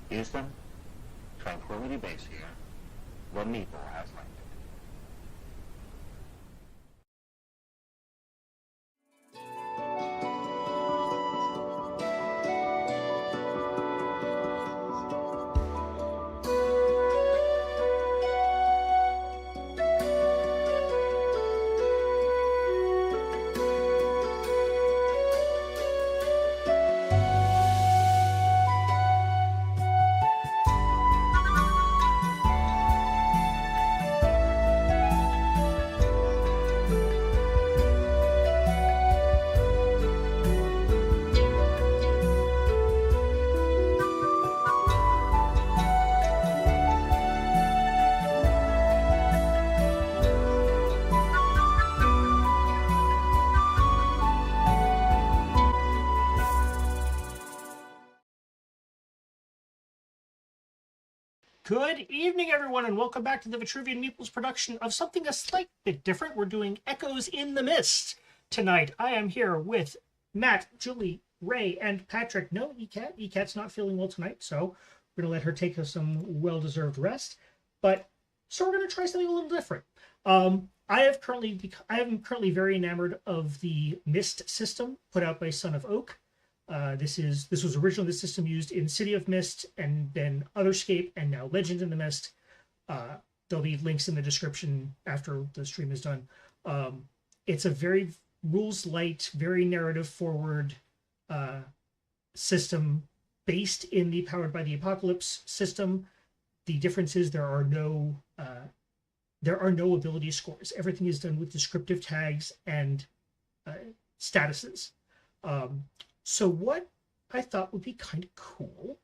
Houston, Tranquility Base here. The Meeple has landed. Good evening, everyone, and welcome back to the Vitruvian Meeple's production of something a slight bit different. We're doing Echoes in the Mist tonight. I am here with Matt, Julie, Ray, and Patrick. No, ECAT. ECAT's not feeling well tonight, so we're going to let her take some well-deserved rest. So we're going to try something a little different. I am currently very enamored of the Mist system put out by Son of Oak. This was originally the system used in City of Mist, and then Otherscape, and now Legend in the Mist. There'll be links in the description after the stream is done. It's a very rules light, very narrative forward system based in the Powered by the Apocalypse system. The difference is there are no ability scores. Everything is done with descriptive tags and statuses. So what I thought would be kind of cool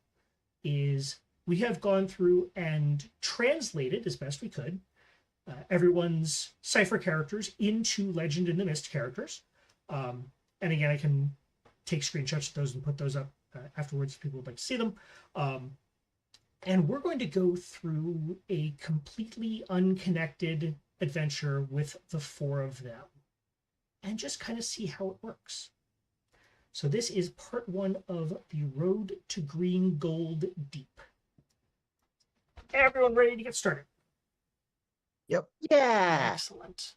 is we have gone through and translated as best we could everyone's CYPHER characters into Legend in the Mist characters. And again, I can take screenshots of those and put those up afterwards if people would like to see them. And we're going to go through a completely unconnected adventure with the four of them and just kind of see how it works. So this is part one of the Road to Greengold Deep. Everyone ready to get started? Yep. Yeah. Excellent.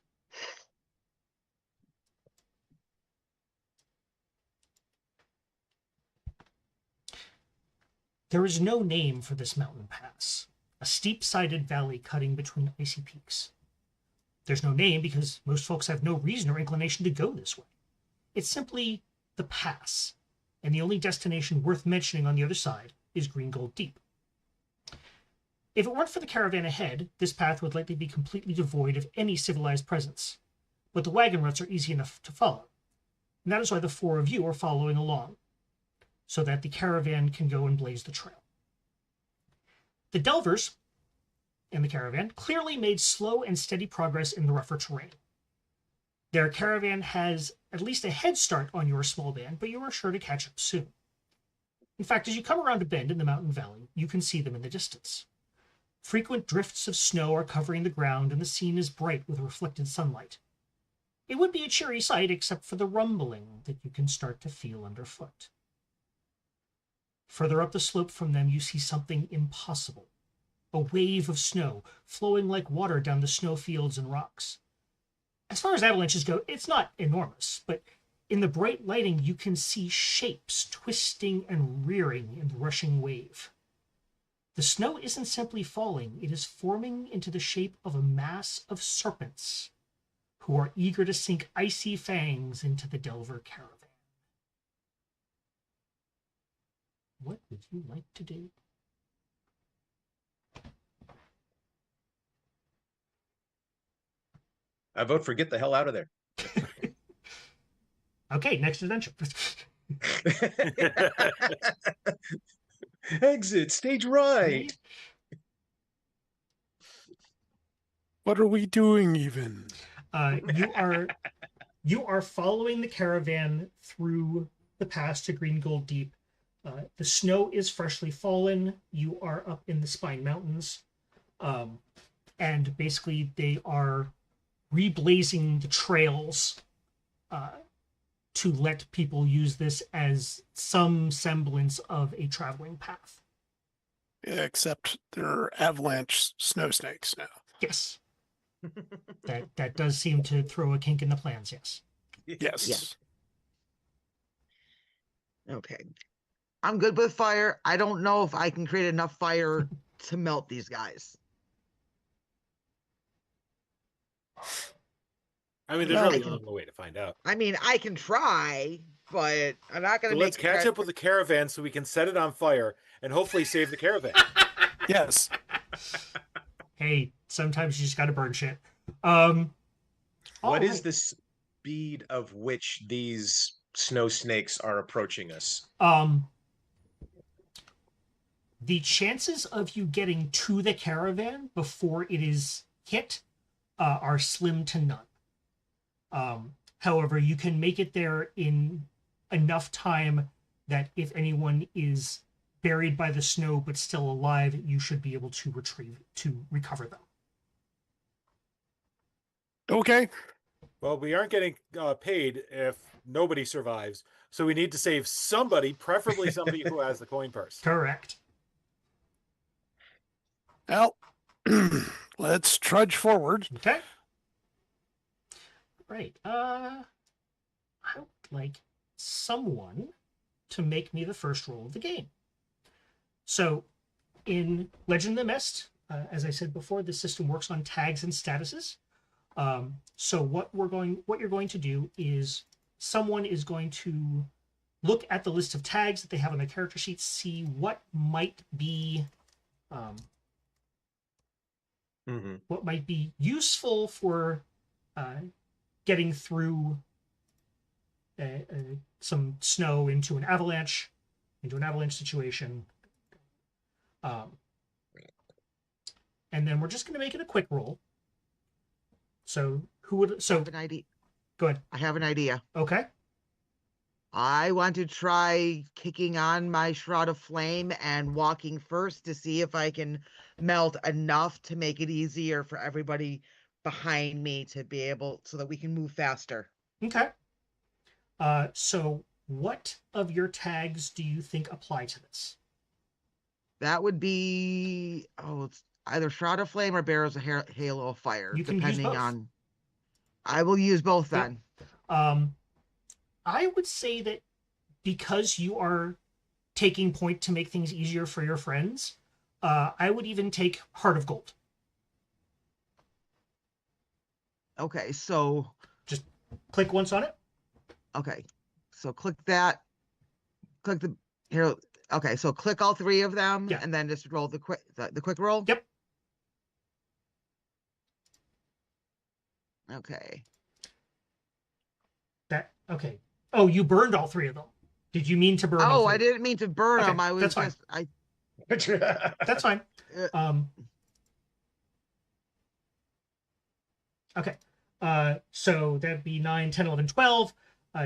There is no name for this mountain pass, a steep-sided valley cutting between icy peaks. There's no name because most folks have no reason or inclination to go this way. It's simply the pass, and the only destination worth mentioning on the other side is Greengold Deep. If it weren't for the caravan ahead, this path would likely be completely devoid of any civilized presence, but the wagon ruts are easy enough to follow, and that is why the four of you are following along, so that the caravan can go and blaze the trail. The Delvers and the caravan clearly made slow and steady progress in the rougher terrain. Their caravan has at least a head start on your small band, but you are sure to catch up soon. In fact, as you come around a bend in the mountain valley, you can see them in the distance. Frequent drifts of snow are covering the ground, and the scene is bright with reflected sunlight. It would be a cheery sight except for the rumbling that you can start to feel underfoot. Further up the slope from them, you see something impossible. A wave of snow flowing like water down the snow fields and rocks. As far as avalanches go, it's not enormous, but in the bright lighting, you can see shapes twisting and rearing in the rushing wave. The snow isn't simply falling, it is forming into the shape of a mass of serpents who are eager to sink icy fangs into the Delver caravan. What would you like to do? I vote for get the hell out of there. Okay, next adventure. Exit, stage right. What are we doing even? You are following the caravan through the pass to Greengold Deep. The snow is freshly fallen. You are up in the Spine Mountains. And basically they are reblazing the trails to let people use this as some semblance of a traveling path. Except there are avalanche snow snakes now. Yes, that does seem to throw a kink in the plans. Yes. Yes. Okay. I'm good with fire. I don't know if I can create enough fire to melt these guys. I mean, there's Well, really only one way to find out. I mean, I can try, but I'm not going So to let's catch up with the caravan so we can set it on fire and hopefully save the caravan. Yes. Hey, sometimes you just got to burn shit. What is the speed of which these snow snakes are approaching us? The chances of you getting to the caravan before it is hit are slim to none. However, you can make it there in enough time that if anyone is buried by the snow but still alive, you should be able to recover them. Okay. Well, we aren't getting paid if nobody survives, so we need to save somebody, preferably somebody who has the coin purse. Correct. Well, let's trudge forward. Okay. Right. I would like someone to make me the first roll of the game. So, in Legend of the Mist, as I said before, the system works on tags and statuses. So what you're going to do is someone is going to look at the list of tags that they have on the character sheet, see what might be useful for getting through some snow into an avalanche situation. And then we're just going to make it a quick roll. So I have an idea. Go ahead. I have an idea. Okay. I want to try kicking on my Shroud of Flame and walking first to see if I can melt enough to make it easier for everybody behind me to be able so that we can move faster. Okay. So what of your tags do you think apply to this? That would be it's either Shroud of Flame or Barrows of Halo of Fire, You can use depending both. on. I will use both then. I would say that because you are taking point to make things easier for your friends, I would even take Heart of Gold. Okay, so just click once on it. Okay, so click that. Click the here. Okay, so click all three of them, and then just roll the quick roll. Yep. Okay. Okay. Oh, you burned all three of them. Did you mean to burn? Oh, I didn't mean to burn them. I was that's fine. That's fine. Okay. So that'd be 9, 10, 11, 12.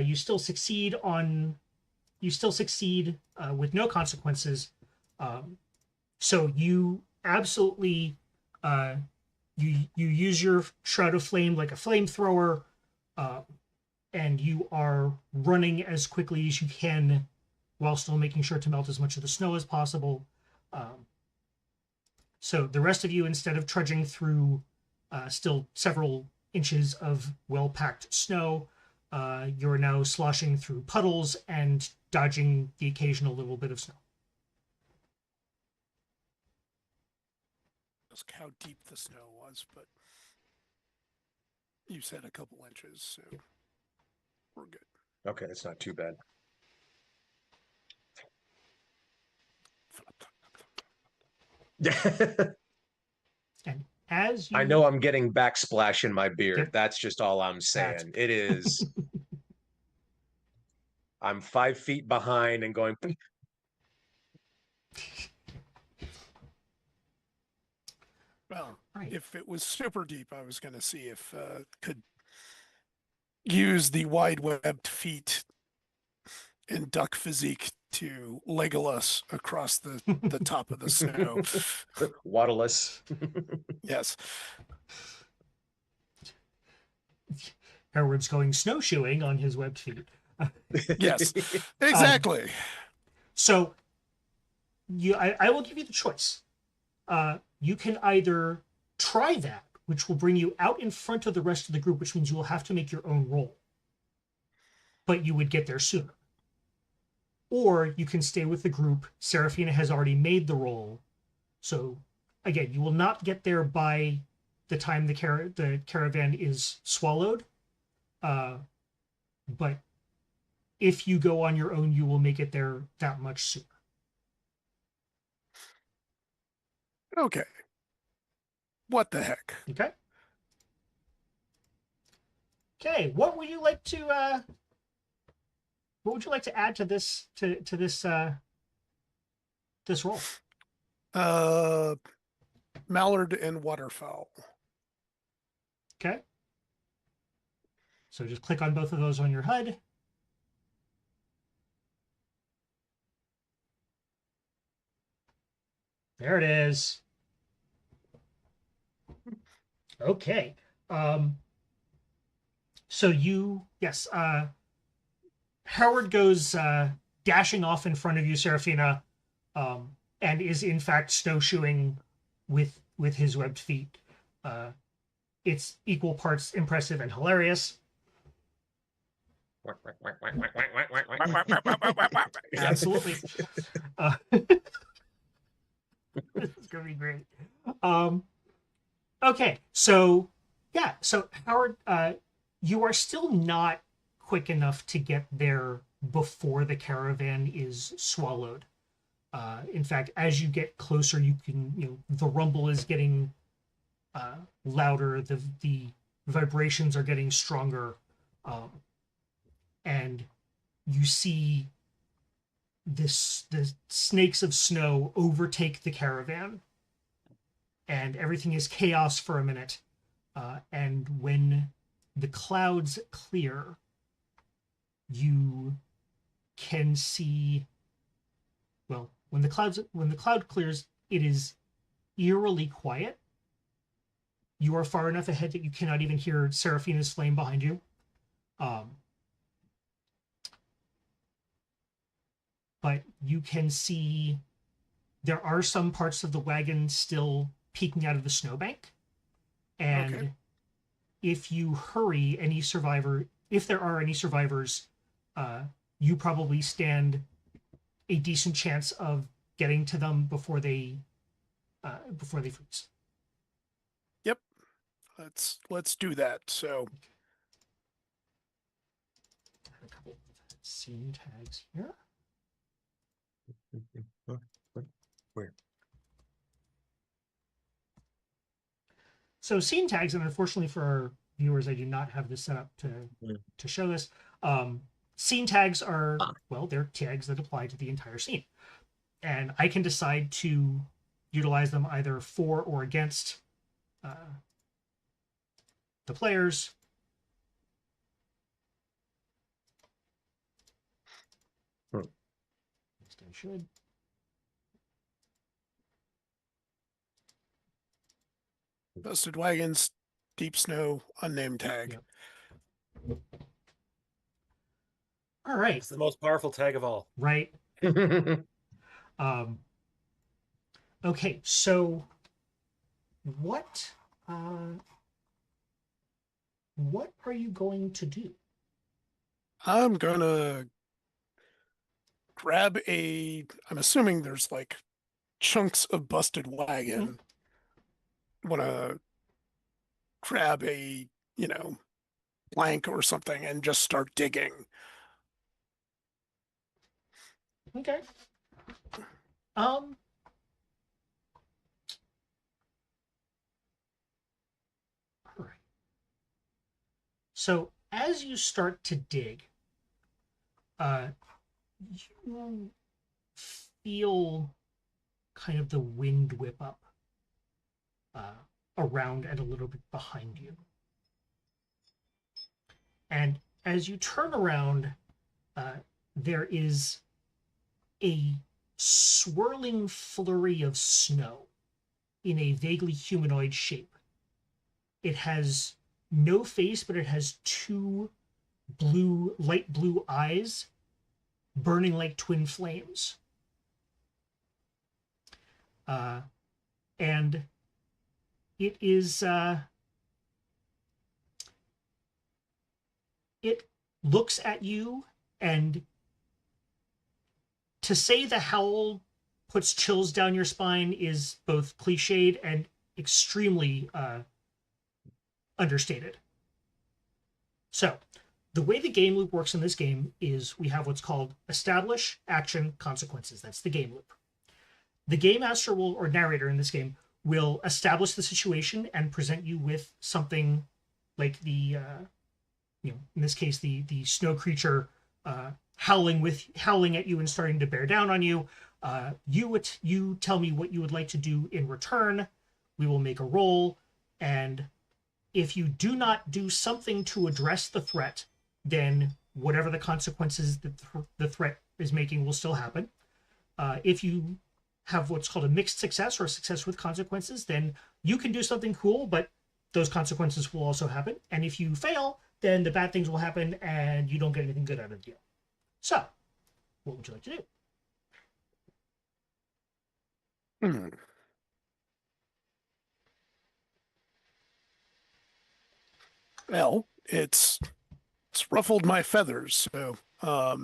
You still succeed with no consequences. So you absolutely you use your Shroud of Flame like a flamethrower, and you are running as quickly as you can while still making sure to melt as much of the snow as possible. So the rest of you, instead of trudging through still several inches of well-packed snow, you're now sloshing through puddles and dodging the occasional little bit of snow. Ask how deep the snow was, but you said a couple inches, so we're good. Okay, that's not too bad. And as you... I know I'm getting backsplash in my beard. Yep. That's just all I'm saying. It is. I'm 5 feet behind and going. Well, Right. if it was super deep, I was going to see if could use the wide webbed feet and duck physique to Legolas across the top of the snow. Waddleus. Yes. Harold's going snowshoeing on his webbed feet. Yes, exactly. So I will give you the choice. You can either try that, which will bring you out in front of the rest of the group, which means you will have to make your own roll, but you would get there sooner. Or you can stay with the group. Seraphina has already made the roll, so again, you will not get there by the time the caravan is swallowed. But if you go on your own, you will make it there that much sooner. Okay. What the heck? Okay. Okay. What would you like to add to this this roll? Mallard and waterfowl. Okay. So just click on both of those on your HUD. There it is. Okay. So Howard goes dashing off in front of you, Seraphina, and is in fact snowshoeing with his webbed feet. It's equal parts impressive and hilarious. Absolutely. This is gonna be great. Okay, so Howard, you are still not quick enough to get there before the caravan is swallowed. In fact, as you get closer, you can, the rumble is getting louder, the vibrations are getting stronger, and you see the snakes of snow overtake the caravan, and everything is chaos for a minute. And when the clouds clear, you can see, well, when the cloud clears, it is eerily quiet. You are far enough ahead that you cannot even hear Seraphina's flame behind you. But you can see there are some parts of the wagon still peeking out of the snowbank. And Okay. if you hurry, if there are any survivors, you probably stand a decent chance of getting to them before they freeze. Yep. Let's do that. So A couple of scene tags here. Where? So scene tags, and unfortunately for our viewers, I do not have this set up to show this. Scene tags are, well, they're tags that apply to the entire scene. And I can decide to utilize them either for or against the players. At least I should. busted wagons, deep snow, unnamed tag. Yep. All right. It's the most powerful tag of all. Right. Okay, so what are you going to do? I'm gonna grab I'm assuming there's like chunks of busted wagon. Wanna grab a, plank or something and just start digging. Okay. All right. So as you start to dig, you feel kind of the wind whip up around and a little bit behind you. And as you turn around, there is a swirling flurry of snow in a vaguely humanoid shape. It has no face, but it has two light blue eyes burning like twin flames. And it is it looks at you, and to say the howl puts chills down your spine is both cliched and extremely understated. So the way the game loop works in this game is we have what's called establish, action, consequences. That's the game loop. The game master will, or narrator in this game, will establish the situation and present you with something like the, in this case, the snow creature howling at you and starting to bear down on you. You tell me what you would like to do in return. We will make a roll, and if you do not do something to address the threat, then whatever the consequences that the threat is making will still happen. If you have what's called a mixed success or a success with consequences, then you can do something cool, but those consequences will also happen. And if you fail, then the bad things will happen and you don't get anything good out of the deal. So, what would you like to do? Well, it's ruffled my feathers, so I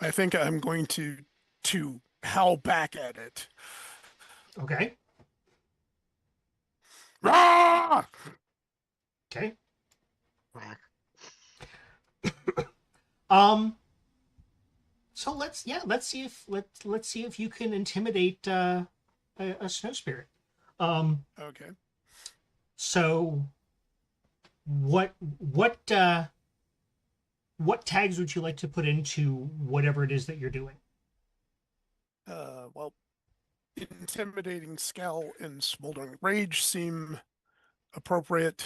think I'm going to howl back at it. Okay. Rah! Okay. Quack. So let's see if you can intimidate a snow spirit. Okay. So what tags would you like to put into whatever it is that you're doing? Well, intimidating scowl and smoldering rage seem appropriate.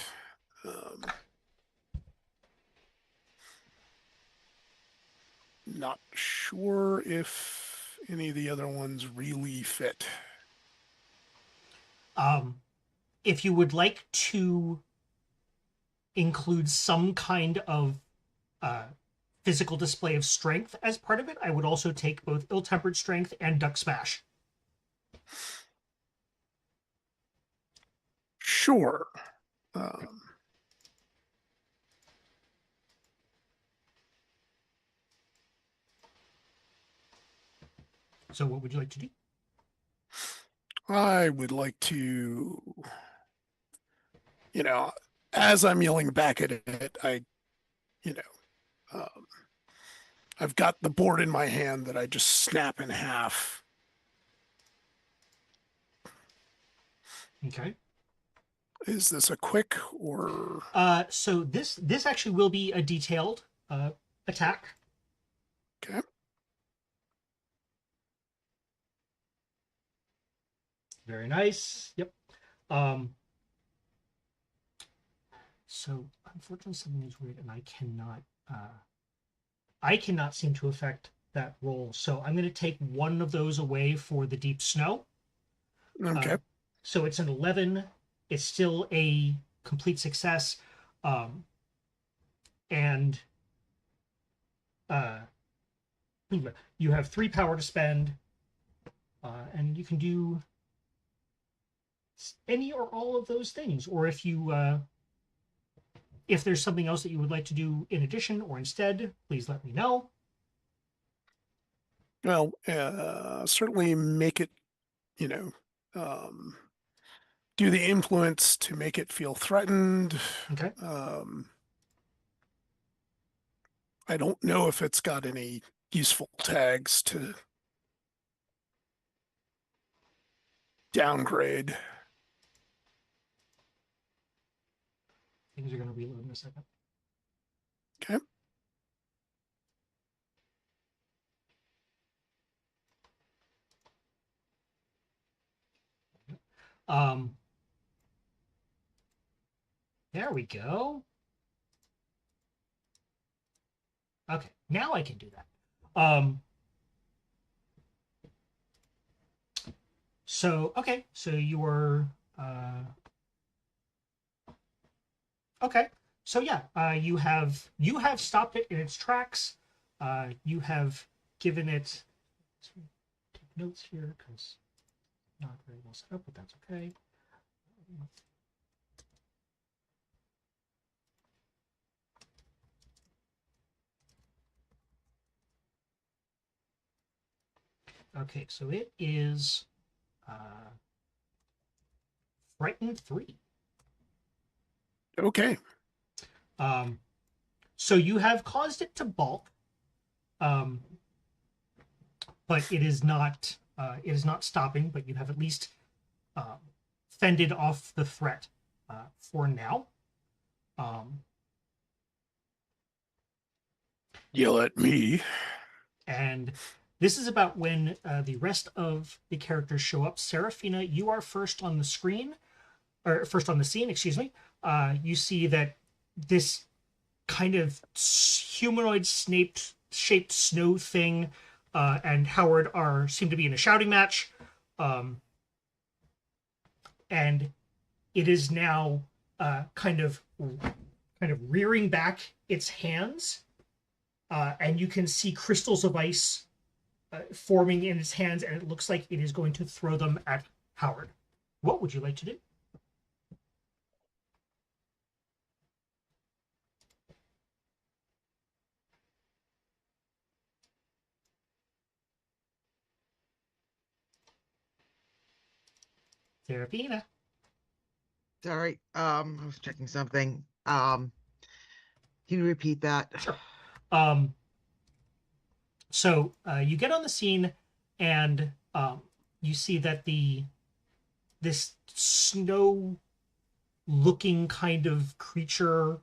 Not sure if any of the other ones really fit. If you would like to include some kind of physical display of strength as part of it, I would also take both ill-tempered strength and duck smash. Sure. So what would you like to do? I would like to, as I'm yelling back at it, I've got the board in my hand that I just snap in half. Okay. Is this a quick or? So this actually will be a detailed attack. Okay. Very nice. Yep. So unfortunately something is weird and I cannot seem to affect that roll. So I'm going to take one of those away for the deep snow. Okay. So it's an 11. It's still a complete success. And you have 3 power to spend. And you can do any or all of those things. Or if you if there's something else that you would like to do in addition or instead, please let me know. Well, certainly make it, do the influence to make it feel threatened. Okay. I don't know if it's got any useful tags to downgrade. Things are going to reload in a second. Okay. There we go. Okay, now I can do that. So you are okay. So yeah, you have stopped it in its tracks. You have given it. Take notes here because not very well set up, but that's okay. Okay, so it is Frightened 3. Okay. So you have caused it to balk, but it is not stopping. But you have at least fended off the threat for now. Yell at me. And this is about when the rest of the characters show up. Seraphina, you are first on the screen, or first on the scene, excuse me. You see that this kind of humanoid shaped snow thing and Howard seem to be in a shouting match. And it is now kind of rearing back its hands. And you can see crystals of ice forming in its hands, and it looks like it is going to throw them at Howard. What would you like to do? Serafina. Sorry, I was checking something. Can you repeat that? Sure. So you get on the scene, and you see that this snow-looking kind of creature,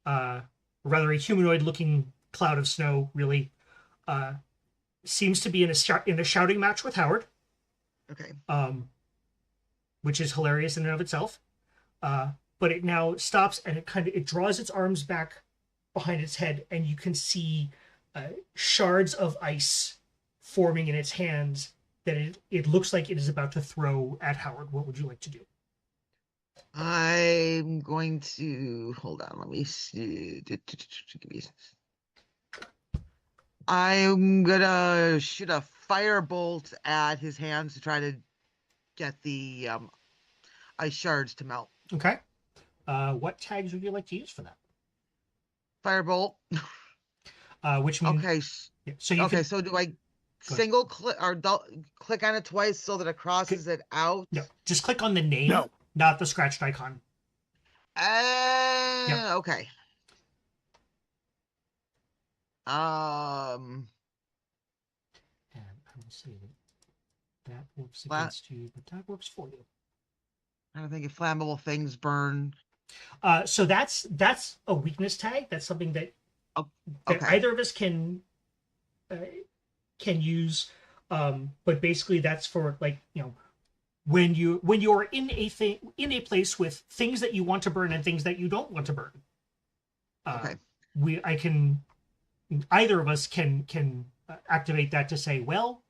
rather a humanoid-looking cloud of snow, really, seems to be in a shouting match with Howard. Okay. Which is hilarious in and of itself. But it now stops, and it draws its arms back behind its head, and you can see shards of ice forming in its hands that it looks like it is about to throw at Howard. What would you like to do? I'm going to hold on. Let me see. I'm gonna shoot a firebolt at his hands to try to get the ice shards to melt. Okay. What tags would you like to use for that? Firebolt. Which means Okay. yeah, so you okay. can, So do I single click or click on it twice so that it crosses it out? no, just click on the name, No. not the scratched icon. Okay. And I will say that works against you, but that works for you. I don't think if flammable things burn. So that's a weakness tag. That's something that Okay. either of us can use. But basically, that's for, like, when you're in a place with things that you want to burn and things that you don't want to burn. Okay. Either of us can activate that to say, well,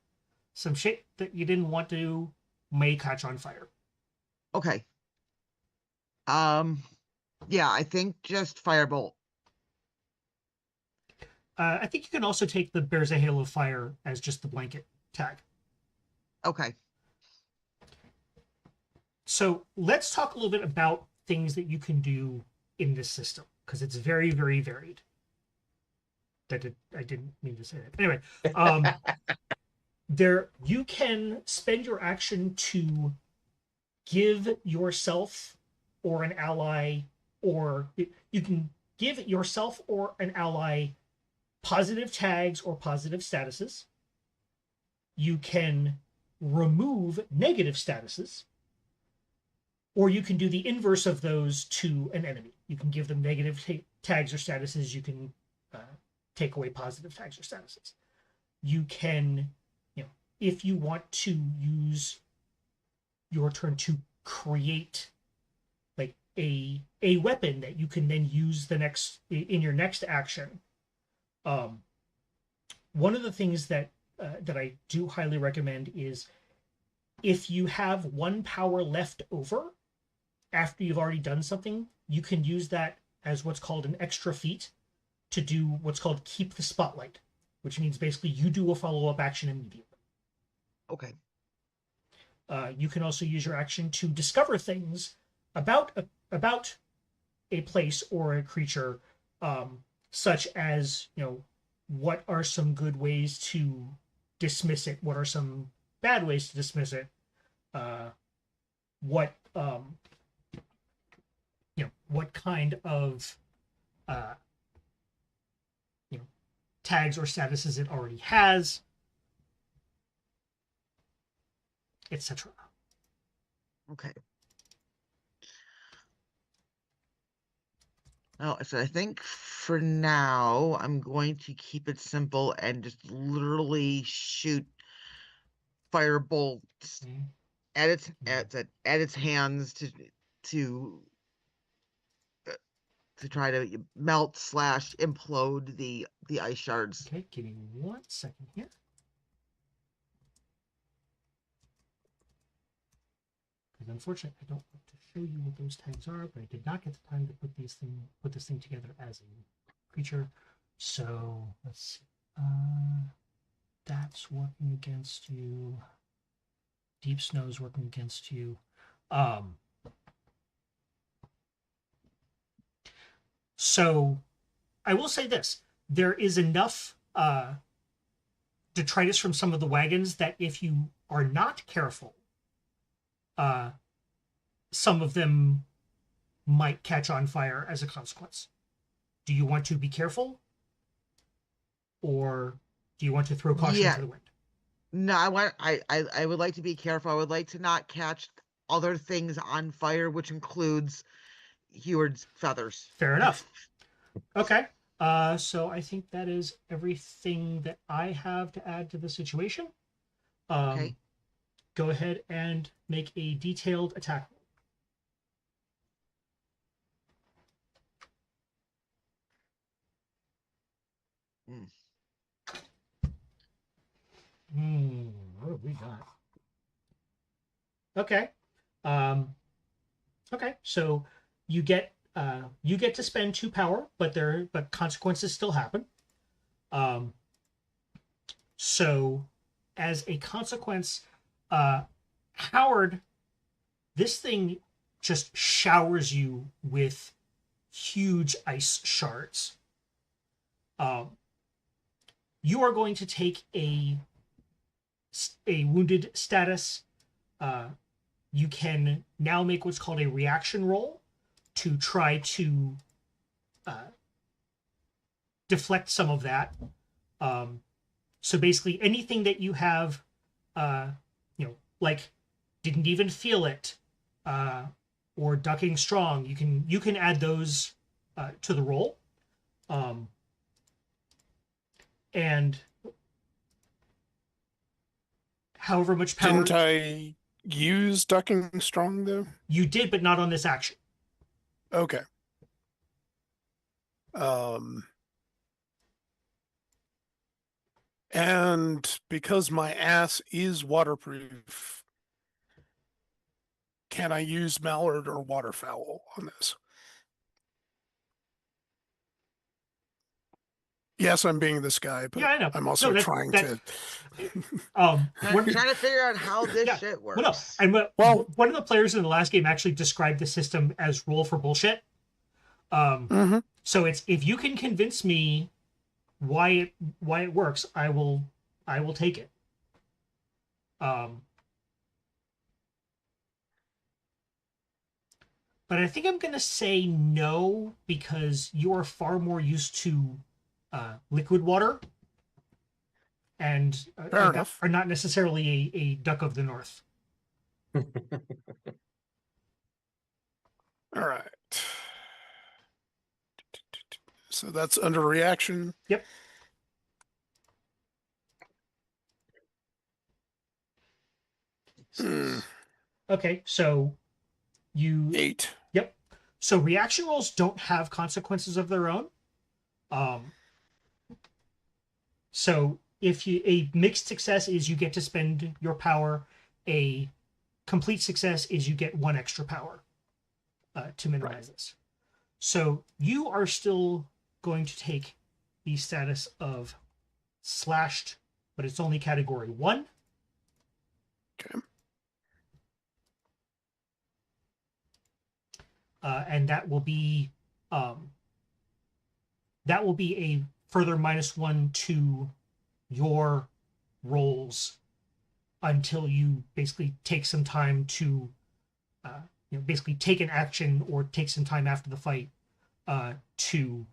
some shit that you didn't want to may catch on fire. Okay. Yeah, I think just firebolt. I think you can also take the Bears a Hail of Fire as just the blanket tag. Okay. So let's talk a little bit about things that you can do in this system, because it's very, very varied. I didn't mean to say that. Anyway, you can spend your action to give yourself or an ally, or you can give yourself or an ally positive tags or positive statuses. You can remove negative statuses, or you can do the inverse of those to an enemy. You can give them negative tags or statuses. You can take away positive tags or statuses. You can, if you want to use your turn to create like a weapon that you can then use in your next action. One of the things that I do highly recommend is, if you have one power left over after you've already done something, you can use that as what's called an extra feat to do what's called keep the spotlight, which means basically you do a follow-up action immediately. Okay. You can also use your action to discover things about a place or a creature, such as, what are some good ways to dismiss it? What are some bad ways to dismiss it? What what kind of uh, tags or statuses it already has, etc. Okay. Oh, so I think for now I'm going to keep it simple and just literally shoot fire bolts Okay. at its hands to to try to melt / implode the ice shards. Okay, give me 1 second here. Because unfortunately, I don't want to show you what those tags are, but I did not get the time to put this thing together as a creature. So let's see. That's working against you. Deep Snow's working against you. So I will say this: there is enough detritus from some of the wagons that if you are not careful, some of them might catch on fire as a consequence. Do you want to be careful, or do you want to throw caution to the wind? No, I would like to be careful. I would like to not catch other things on fire, which includes Heward's feathers. Fair enough. Okay. So I think that is everything that I have to add to the situation. Okay. Go ahead and make a detailed attack roll. What have we got? Okay. Okay. So you get to spend 2 power, but consequences still happen. So as a consequence, Howard, this thing just showers you with huge ice shards. You are going to take a wounded status. You can now make what's called a reaction roll to try to deflect some of that. So basically, anything that you have, like didn't even feel it, or ducking strong, you can add those to the roll. And however much power. Didn't I use ducking strong though? You did, but not on this action. Okay. And because my ass is waterproof, can I use mallard or waterfowl on this? Yes, I'm being this guy, but yeah, I know. I'm also trying to. I'm trying to figure out how this shit works. Well, one of the players in the last game actually described the system as roll for bullshit. So it's, if you can convince me why it works, I will take it. But I think I'm gonna say no, because you are far more used to liquid water, and are not necessarily a duck of the north. All right. So that's under reaction. Yep. Okay, so you 8. Yep. So reaction rolls don't have consequences of their own. So if a mixed success is you get to spend your power, a complete success is you get 1 extra power to minimize this. So you are still going to take the status of slashed, but it's only category 1. and that will be a further -1 to your rolls until you basically take some time to basically take an action or take some time after the fight to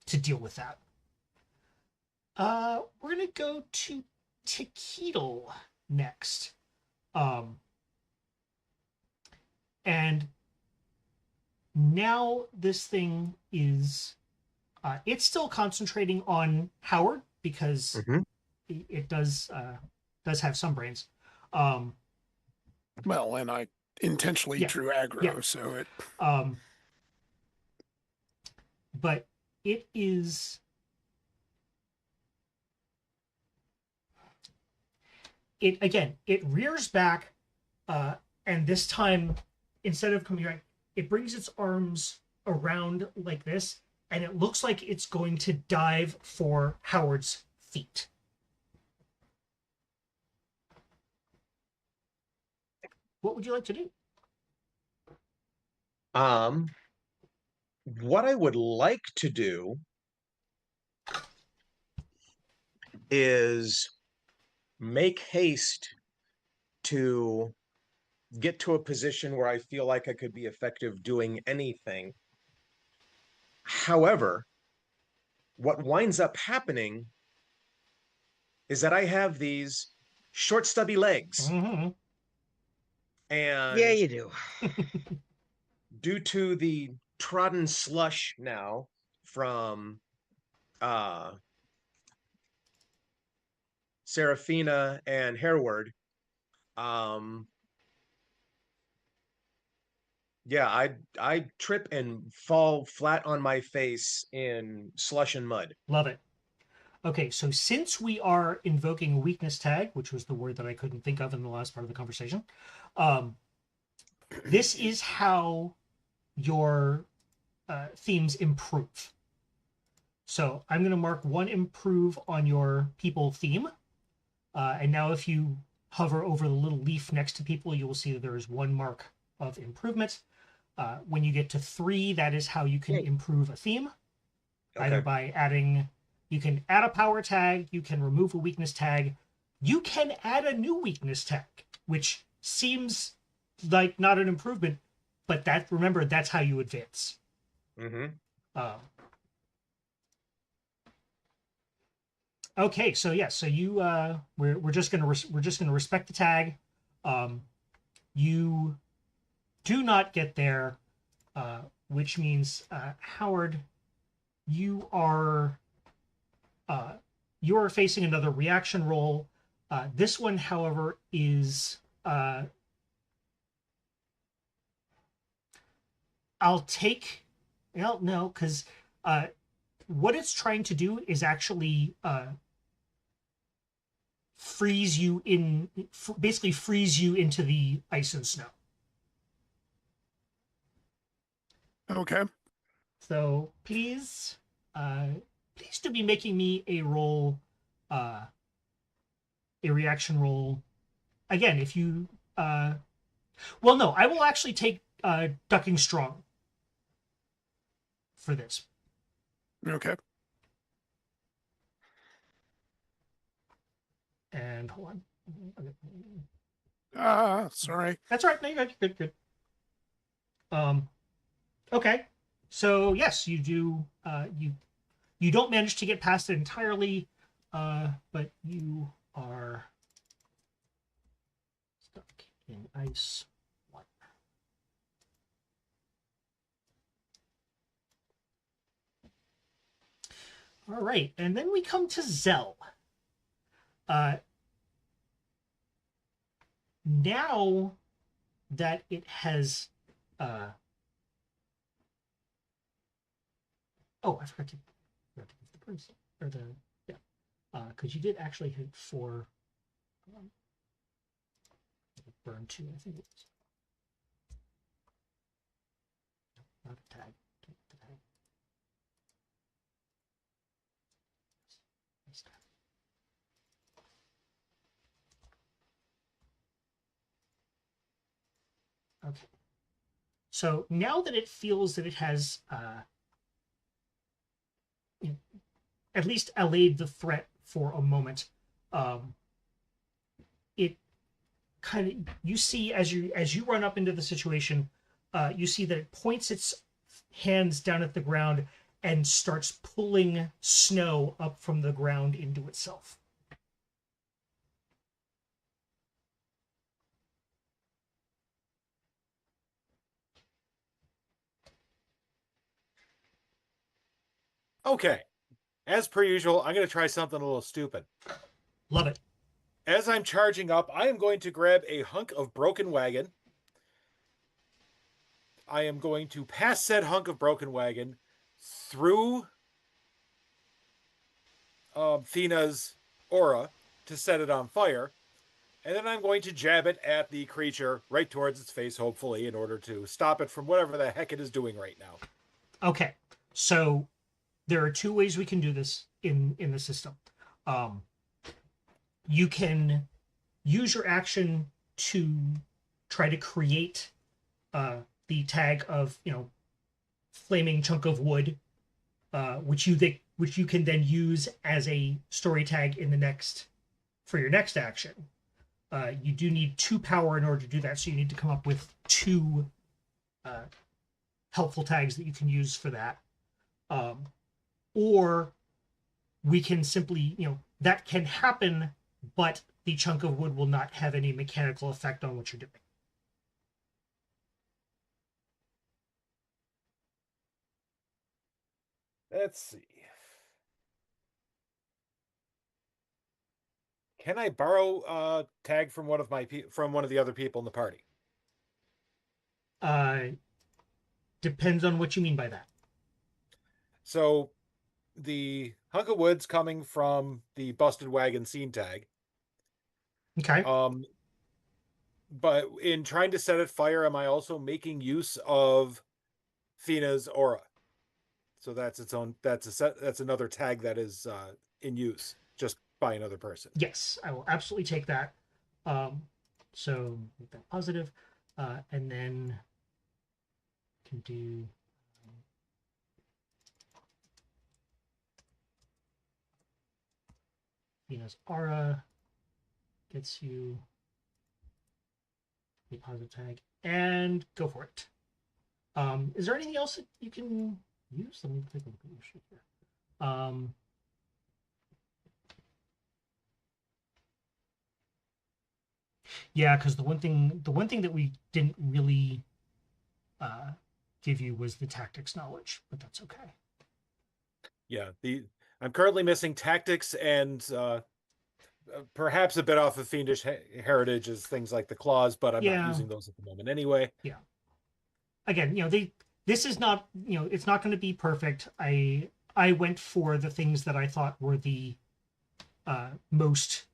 deal with that. We're gonna go to Takeedle next. And now this thing is it's still concentrating on Howard because it does have some brains. Well, and I intentionally drew aggro, so it. But it is. It rears back, and this time, instead of coming right, it brings its arms around like this, and it looks like it's going to dive for Howard's feet. What would you like to do? What I would like to do is make haste to get to a position where I feel like I could be effective doing anything. However, what winds up happening is that I have these short, stubby legs. Mm-hmm. And yeah, you do. Due to the trodden slush now from Seraphina and Hereward, I trip and fall flat on my face in slush and mud. Love it. Okay, so since we are invoking a weakness tag, which was the word that I couldn't think of in the last part of the conversation, this is how your themes improve. So I'm going to mark 1 improve on your people theme. And now if you hover over the little leaf next to people, you will see that there is 1 mark of improvement. When you get to 3, that is how you can improve a theme. Okay. Either by adding... You can add a power tag, you can remove a weakness tag, you can add a new weakness tag, which seems like not an improvement, but remember, that's how you advance. Okay, so you we're just gonna respect the tag. You do not get there, which means Howard, you are facing another reaction roll. This one, however, is I'll take no, because what it's trying to do is actually basically freeze you into the ice and snow. Okay. So please do be making me a roll, a reaction roll. Again, if you, well, no, I will actually take Ducking Strong for this. Okay. And hold on. Sorry. That's all right. No, you're good. Okay. So yes, you do. You don't manage to get past it entirely, but you are stuck in ice 1. All right, and then we come to Zell. Now that it has I forgot to give the person or because you did actually hit 4 burn 2, I think it was. Not a tag. Okay. So now that it feels that it has at least allayed the threat for a moment, it kind of, you see as you run up into the situation, you see that it points its hands down at the ground and starts pulling snow up from the ground into itself. Okay. As per usual, I'm going to try something a little stupid. Love it. As I'm charging up, I am going to grab a hunk of broken wagon. I am going to pass said hunk of broken wagon through Thena's aura to set it on fire. And then I'm going to jab it at the creature right towards its face, hopefully, in order to stop it from whatever the heck it is doing right now. Okay, so there are two ways we can do this in the system. You can use your action to try to create the tag of, flaming chunk of wood, which you can then use as a story tag for your next action. You do need 2 power in order to do that, so you need to come up with 2 helpful tags that you can use for that. Or we can simply, that can happen, but the chunk of wood will not have any mechanical effect on what you're doing. Let's see. Can I borrow a tag from one of the other people in the party? Depends on what you mean by that. So the hunk of wood's coming from the busted wagon scene tag. Okay. But in trying to set it fire, am I also making use of Thena's aura? So that's another tag that is in use just by another person. Yes, I will absolutely take that. So make that positive, and then can do. Thena's aura gets you a positive tag, and go for it. Is there anything else that you can use? Let me take a look at your sheet here. Yeah, because the one thing that we didn't really give you was the tactics knowledge, but that's okay. Yeah, I'm currently missing tactics and perhaps a bit off of fiendish heritage as things like the claws, but I'm not using those at the moment anyway. Yeah. Again, this is not, it's not going to be perfect. I went for the things that I thought were the most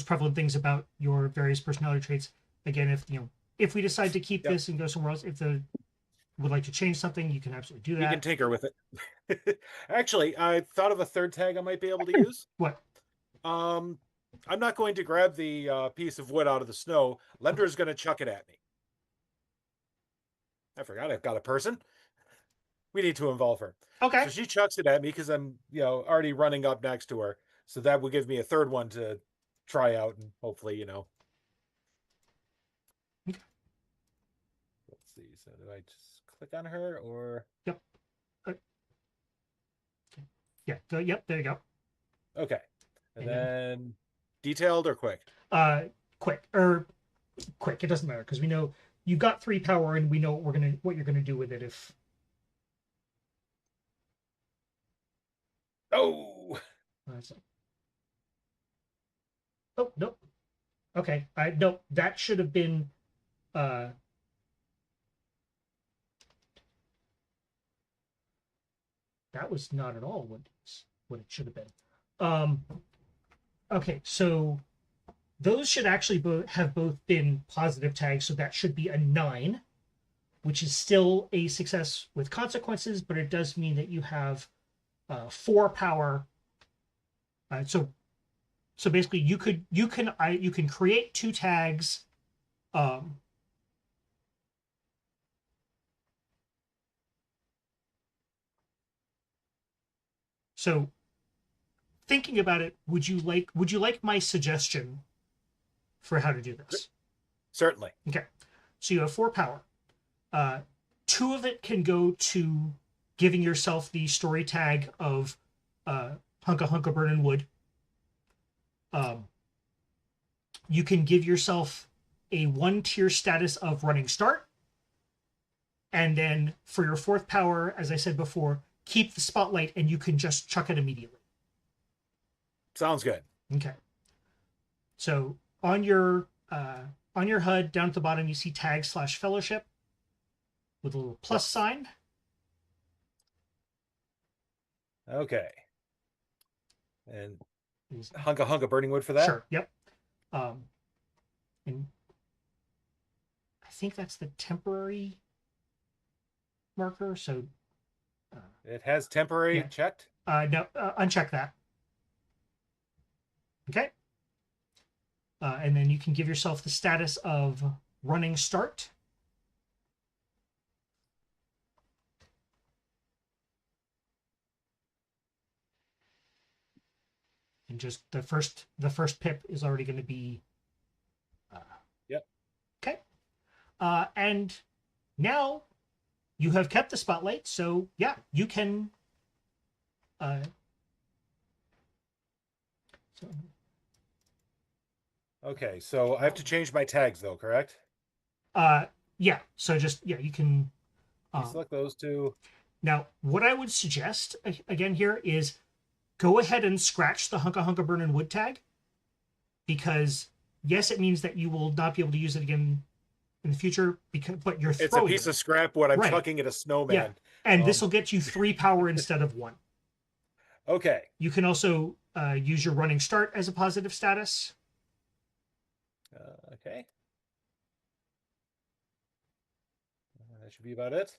prevalent things about your various personality traits. Again, if we decide to keep this and go somewhere else, if would like to change something, you can absolutely do that. You can tinker with it. Actually, I thought of a third tag I might be able to use. What? I'm not going to grab the piece of wood out of the snow. Lendra's going to chuck it at me. I forgot I've got a person. We need to involve her. Okay. So she chucks it at me because I'm, already running up next to her. So that will give me a third one to try out and hopefully, Okay. Let's see. So do I just click on her or? Yep. Yeah. Yep. There you go. Okay. And then detailed or quick? Quick. It doesn't matter because we know you've got 3 power and we know what you're gonna do with it if. Oh. Oh, nope. Okay. No, that should have been that was not at all what it should have been. Okay, so those should actually have both been positive tags, so that should be a 9, which is still a success with consequences, but it does mean that you have 4 power. So basically, you can create 2 tags, So thinking about it, would you like my suggestion for how to do this? Certainly. Okay. So you have 4 power. 2 of it can go to giving yourself the story tag of Hunka Hunka Burnin' Wood. You can give yourself a 1-tier status of running start. And then for your 4th power, as I said before, keep the spotlight and you can just chuck it immediately. Sounds good. Okay. So on your HUD, down at the bottom, you see tag/fellowship with a little plus sign. Okay. And Hunka Hunka Burning Wood for that? Sure. Yep. And I think that's the temporary marker. So it has temporary checked? No, uncheck that. Okay. And then you can give yourself the status of running start. And just the first pip is already going to be yep. Okay. And now you have kept the spotlight, so yeah, you can Okay, so I have to change my tags though, correct? yeah, so just you can select those two. Now, what I would suggest again here is go ahead and scratch the Hunka Hunka Burnin' Wood tag, because yes, it means that you will not be able to use it again in the future, but you're throwing it's a piece of scrap when I'm right. chucking at a snowman. Yeah. And this will get you 3 power instead of 1. Okay. You can also use your running start as a positive status. Okay. That should be about it.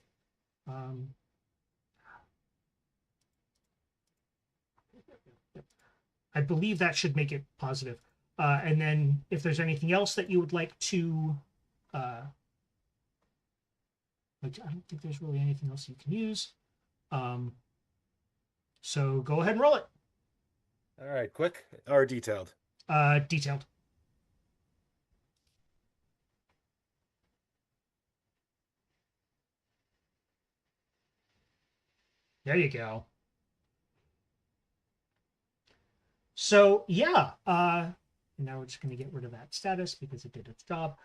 I believe that should make it positive. And then if there's anything else that you would like to, I don't think there's really anything else you can use. So go ahead and roll it. All right, quick or detailed? Detailed. There you go. So yeah, now we're just going to get rid of that status because it did its job.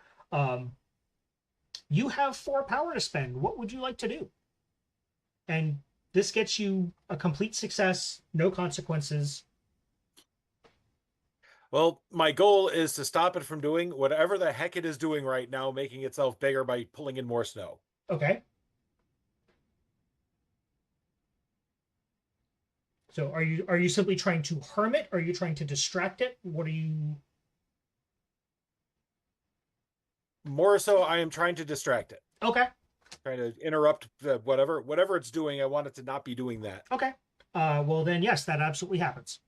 You have 4 power to spend. What would you like to do? And this gets you a complete success, no consequences. Well, my goal is to stop it from doing whatever the heck it is doing right now, making itself bigger by pulling in more snow. Okay. So are you simply trying to harm it? Are you trying to distract it? What are you? More so, I am trying to distract it. Okay. Trying to interrupt whatever it's doing. I want it to not be doing that. Okay. Well then, yes, that absolutely happens.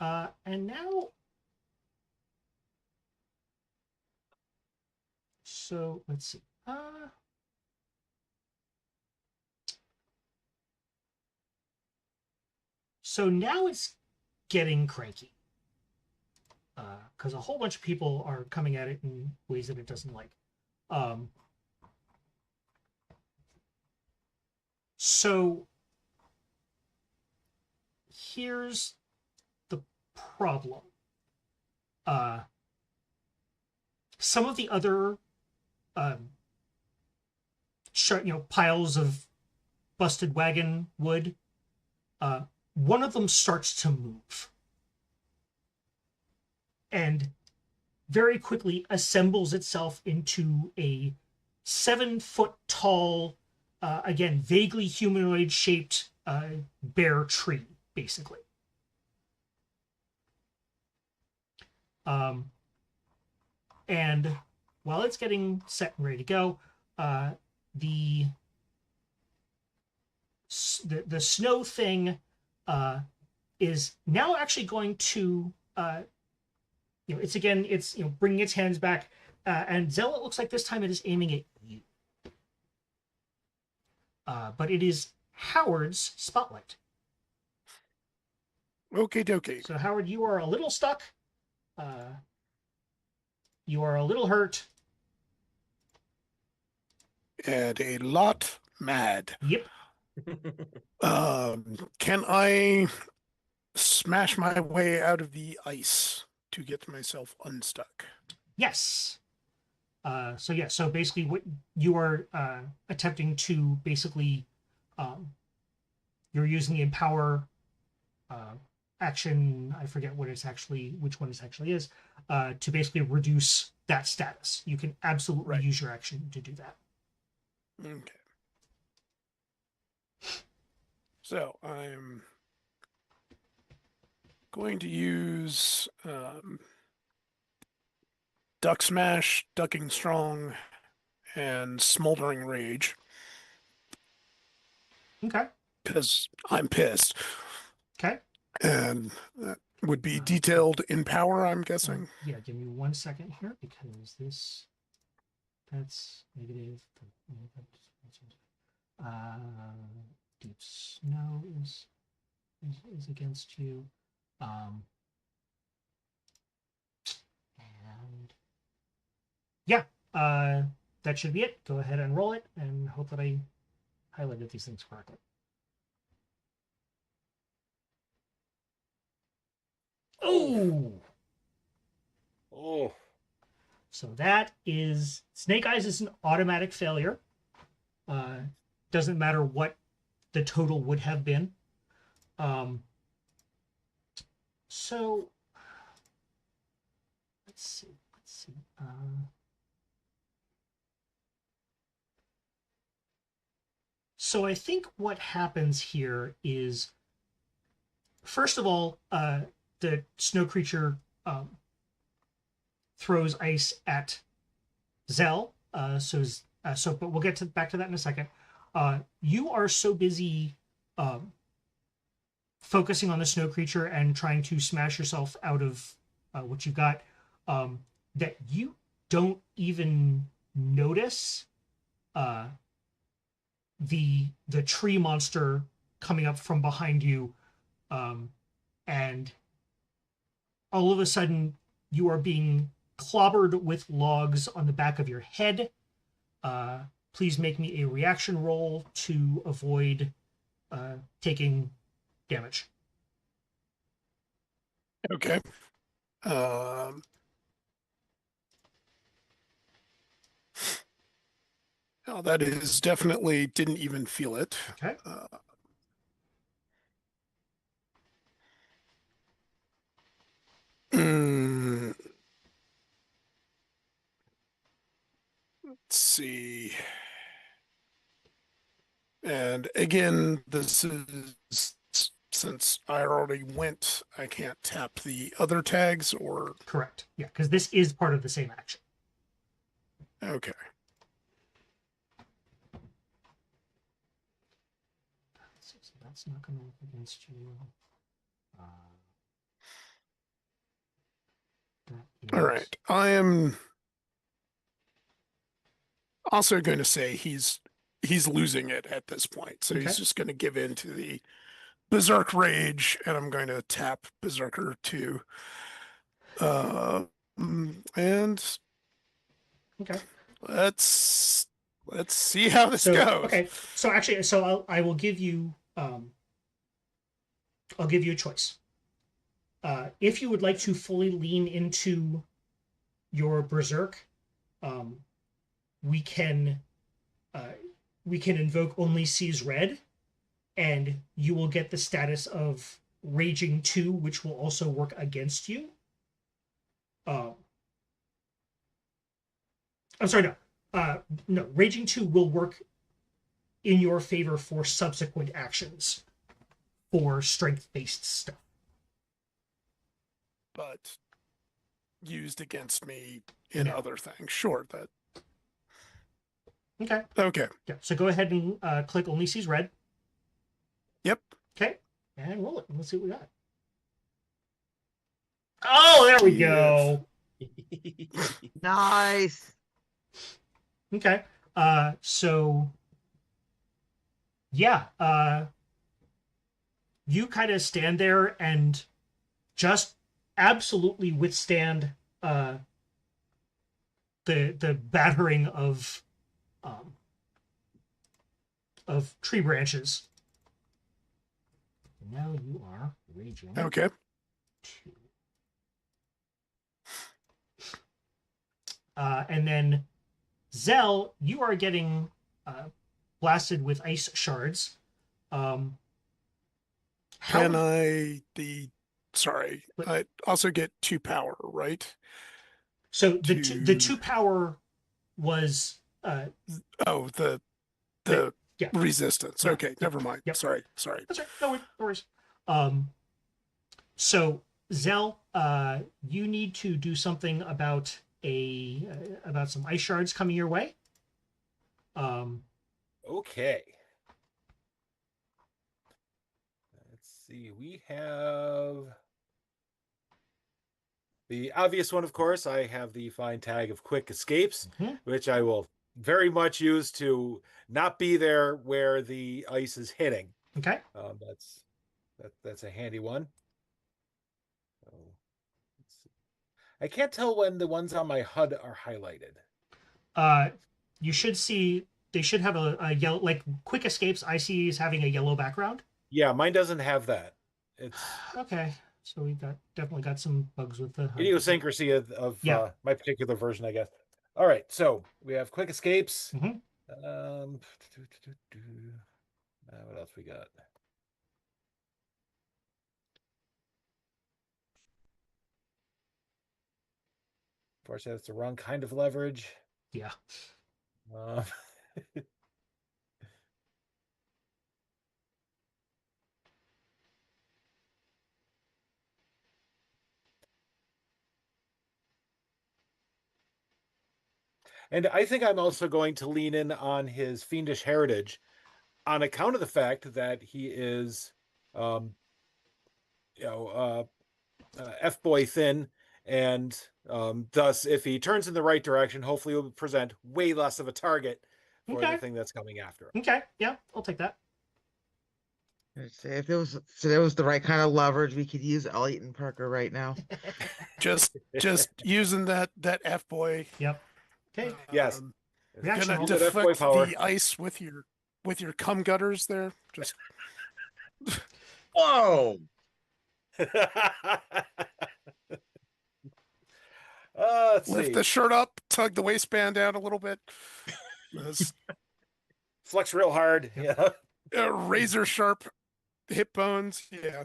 And now, so let's see. So now it's getting cranky. Because a whole bunch of people are coming at it in ways that it doesn't like. So here's the problem. Some of the other piles of busted wagon wood, one of them starts to move and very quickly assembles itself into a 7-foot tall, again, vaguely humanoid shaped bear tree, basically. And while it's getting set and ready to go, the snow thing is now actually going to, it's bringing its hands back, and Zell, it looks like this time it is aiming at you. But it is Howard's spotlight. Okay, dokie. So Howard, you are a little stuck. You are a little hurt. And a lot mad. Yep. Can I smash my way out of the ice to get myself unstuck? Yes. So basically what you are attempting to basically you're using the empower action, I forget which one it actually is, to basically reduce that status. You can absolutely use your action to do that. Okay. So I'm going to use Duck Smash, Ducking Strong, and Smoldering Rage. Okay. Because I'm pissed. Okay. And that would be detailed in power, I'm guessing. Yeah, give me 1 second here because that's negative. Deep Snow is against you. And yeah, that should be it. Go ahead and roll it and hope that I highlighted these things correctly. Oh! Oh. So that is Snake Eyes is an automatic failure. Doesn't matter what the total would have been. So let's see. So I think what happens here is, first of all, the snow creature throws ice at Zell. But we'll get back to that in a second. You are so busy focusing on the snow creature and trying to smash yourself out of what you got that you don't even notice the tree monster coming up from behind you, and all of a sudden you are being clobbered with logs on the back of your head. Please make me a reaction roll to avoid taking damage. Okay. Oh, that is definitely didn't even feel it. Okay. Let's see. And again, this is since I already went, I can't tap the other tags or. Correct. Yeah, because this is part of the same action. Okay. So that's not going to work against you. All right. I am also going to say he's losing it at this point. So he's just going to give in to the Berserk Rage, and I'm going to tap Berserker 2. And okay. Let's see how this goes. Okay. So actually, I will give you I'll give you a choice. If you would like to fully lean into your Berserk, we can invoke Only Sees Red, and you will get the status of Raging 2, which will also work against you. I'm sorry, no, Raging 2 will work in your favor for subsequent actions for strength-based stuff. But used against me in other things. Sure, that. Okay. Okay. Yeah. So go ahead and click Only Sees Red. Yep. Okay. And roll it. Let's see what we got. Oh, there we go. Nice. Okay. So Yeah, you kind of stand there and just absolutely withstand the battering of tree branches. Now you are raging. Okay. 2. And then Zell, you are getting blasted with ice shards. How Can are- I also get 2 power, right? so the to- 2 power was Oh, the yeah. resistance. Yeah, Okay, yeah, never mind. yep. Sorry. That's right. No worries. So Zell, you need to do something about about some ice shards coming your way. Okay. Let's see. We have the obvious one, of course. I have the fine tag of quick escapes, Mhm. which I will very much use to not be there where the ice is hitting. Okay. That's a handy one. So, let's see. I can't tell when the ones on my HUD are highlighted. You should see they should have a yellow, like quick escapes. I see is having a yellow background. Yeah, mine doesn't have that. It's Okay, so we definitely got some bugs with the HUD. idiosyncrasy of Yeah. my particular version, I guess. All right, so we have quick escapes. Mhm. What else we got? Unfortunately, that's the wrong kind of leverage. Yeah. Um, and I think I'm also going to lean in on his fiendish heritage on account of the fact that he is, um, F-boy thin, and thus, if he turns in the right direction, hopefully he'll present way less of a target for Okay. the thing that's coming after him. Okay. Yeah, I'll take that. Say if there was the right kind of leverage, we could use Elliot and Parker right now. Just using that F boy. Yep. Okay. Yes. Reaction Gonna roll. Use that F-boy deflect power. the ice with your cum gutters there. Just Whoa! Let's lift see. the shirt up, tug the waistband down a little bit. Flex real hard. Yeah. Razor sharp hip bones. Yeah.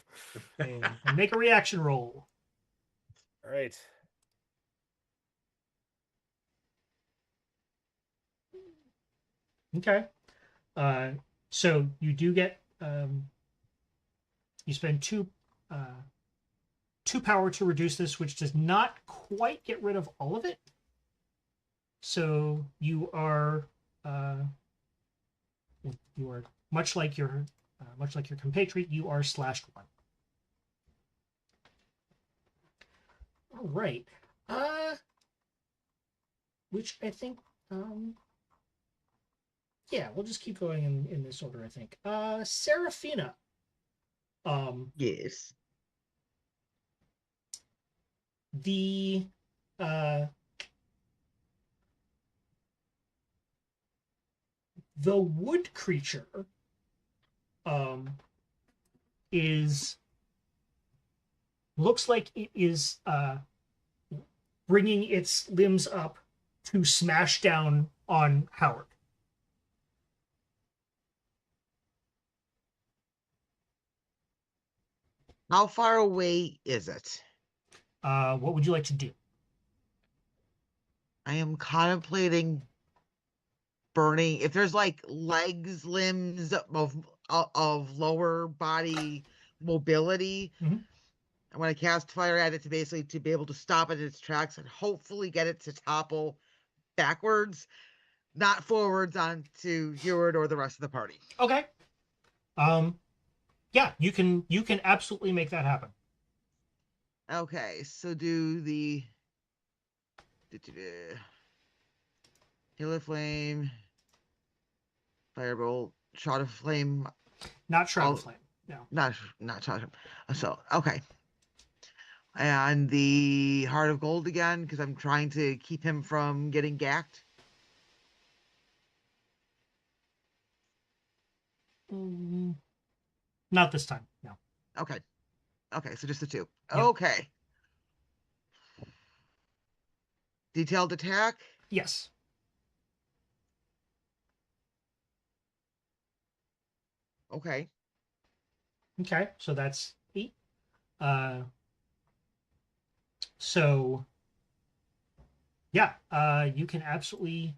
And make a reaction roll. All right. Okay. So you do get you spend two power to reduce this, which does not quite get rid of all of it. So you are much like your compatriot. You are /1. All right. Which I think yeah, we'll just keep going in this order, I think. Serafina. Yes. The wood creature is looks like it is bringing its limbs up to smash down on Howard. How far away is it? What would you like to do? I am contemplating burning. If there's like legs, limbs of lower body mobility, Mhm. I want to cast fire at it to be able to stop it in its tracks and hopefully get it to topple backwards, not forwards onto Heward or the rest of the party. Okay. Yeah, you can absolutely make that happen. Okay, so do the Killer Flame, Firebolt, Shroud of Flame. Not Shroud I'll- of Flame. No. Not Shroud of. So okay. And the Heart of Gold again, because I'm trying to keep him from getting gacked. Not this time. No. Okay. Okay, so just the two. Yep. Okay. Detailed attack. Yes. Okay. Okay. So that's 8. So yeah, you can absolutely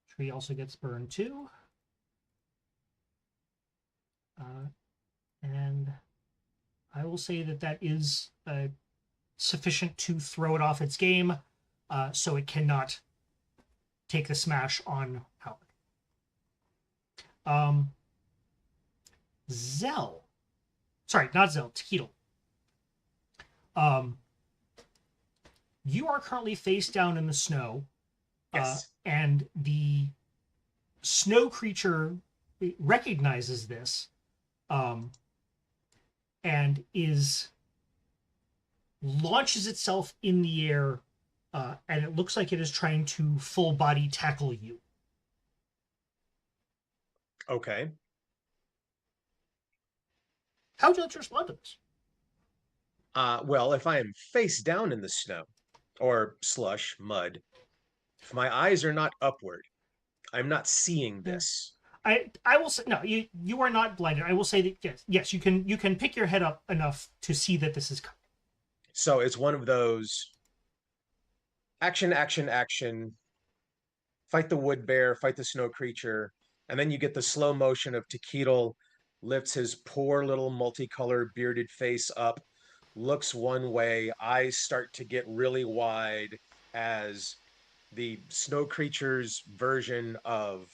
tree also gets burned too. And I will say that that is sufficient to throw it off its game, so it cannot take the smash on Howard. Zell. Sorry, not Zell, Teedle. You are currently face down in the snow. Yes. And the snow creature recognizes this, and launches itself in the air, and it looks like it is trying to full body tackle you. Okay. How would you like to respond to this? Well, if I am face down in the snow or slush, mud, if my eyes are not upward, I'm not seeing this. I will say no. You are not blinded. I will say that yes you can pick your head up enough to see that this is coming. So it's one of those action, action, action, fight the wood bear, fight the snow creature, and then you get the slow motion of Tequila lifts his poor little multicolored bearded face up, looks one way, eyes start to get really wide as the snow creature's version of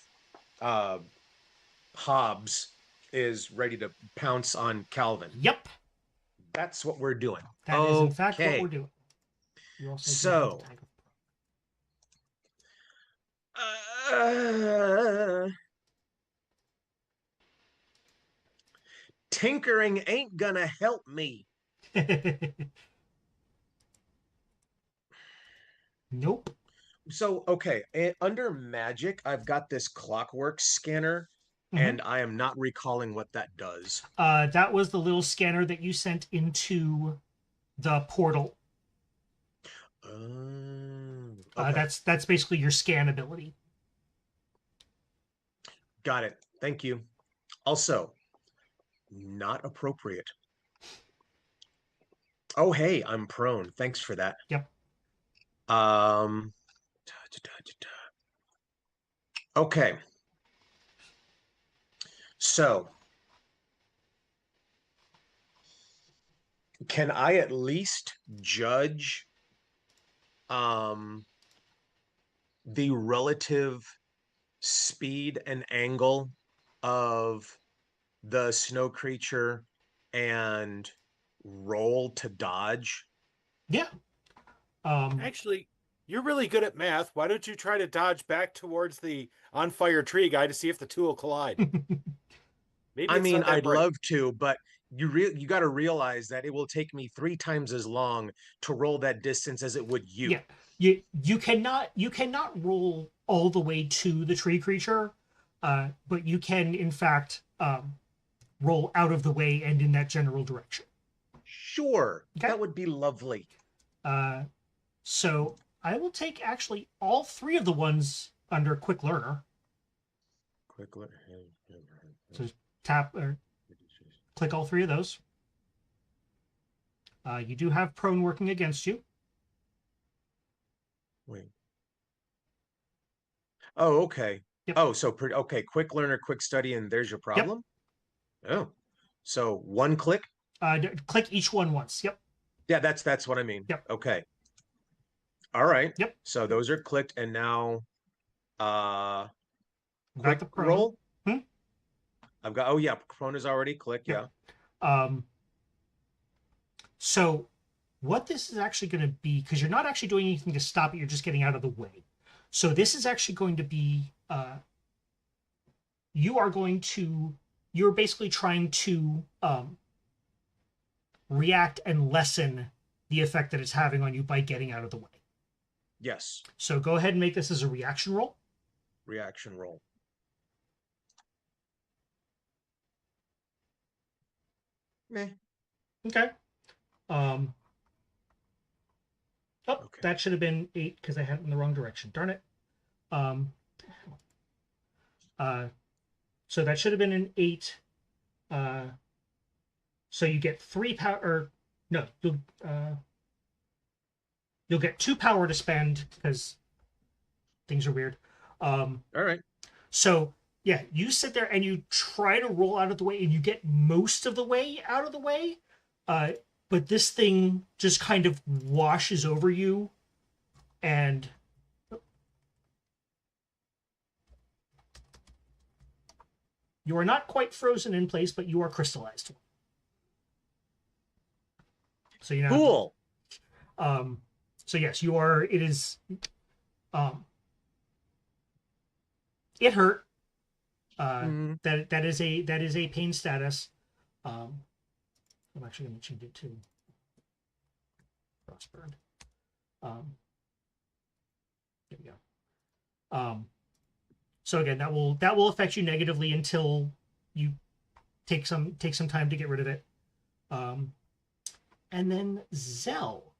Hobbs is ready to pounce on Calvin. Yep, That's what we're doing. that is in fact what Okay. we're doing. You also do So- have the tag of Tinkering ain't gonna help me. Nope. So, okay, under magic, I've got this clockwork scanner, Mhm. and I am not recalling what that does. That was the little scanner that you sent into the portal. Okay. That's basically your scan ability. Got it. Thank you. Also, not appropriate. Oh, hey, I'm prone. Thanks for that. Yep. Okay. So, can I at least judge the relative speed and angle of the snow creature and roll to dodge? Yeah. Actually, you're really good at math. Why don't you try to dodge back towards the on fire tree guy to see if the two will collide? Maybe I it's mean, not that I'd bright. love to, but you got to realize that it will take me 3 times as long to roll that distance as it would you. Yeah. You cannot roll all the way to the tree creature, but you can in fact roll out of the way and in that general direction. Sure, Okay. that would be lovely. So I will take actually all 3 of the ones under Quick Learner. Quickly. So tap or click all 3 of those. You do have prone working against you. Wait. Oh, okay. Yep. Oh, so okay. Quick learner, quick study, and there's your problem. Oh, so one click. Click each one once. Yep. Yeah, that's what I mean. Yep. Okay. All right. Yep. So those are clicked, and now, Got quick the prone. roll. Hmm? I've got. Oh yeah, prone is already clicked. Yep. Yeah. So what this is actually going to be, because you're not actually doing anything to stop it, you're just getting out of the way. So this is actually going to be, you're basically trying to react and lessen the effect that it's having on you by getting out of the way. Yes. So go ahead and make this as a reaction roll. Reaction roll. Meh. Okay. Oh, Okay. that should have been 8 because I had it in the wrong direction. Darn it. So that should have been an 8. So you get 3 power, or no, you'll get 2 power to spend because things are weird. All right. So yeah, you sit there and you try to roll out of the way, and you get most of the way out of the way, but this thing just kind of washes over you, and you are not quite frozen in place, but you are crystallized. So you know. Cool. So yes, you are. It is. It hurt. That is a pain status. I'm actually going to change it to frostburn. There we go. So again, that will affect you negatively until you take some time to get rid of it. And then Zell,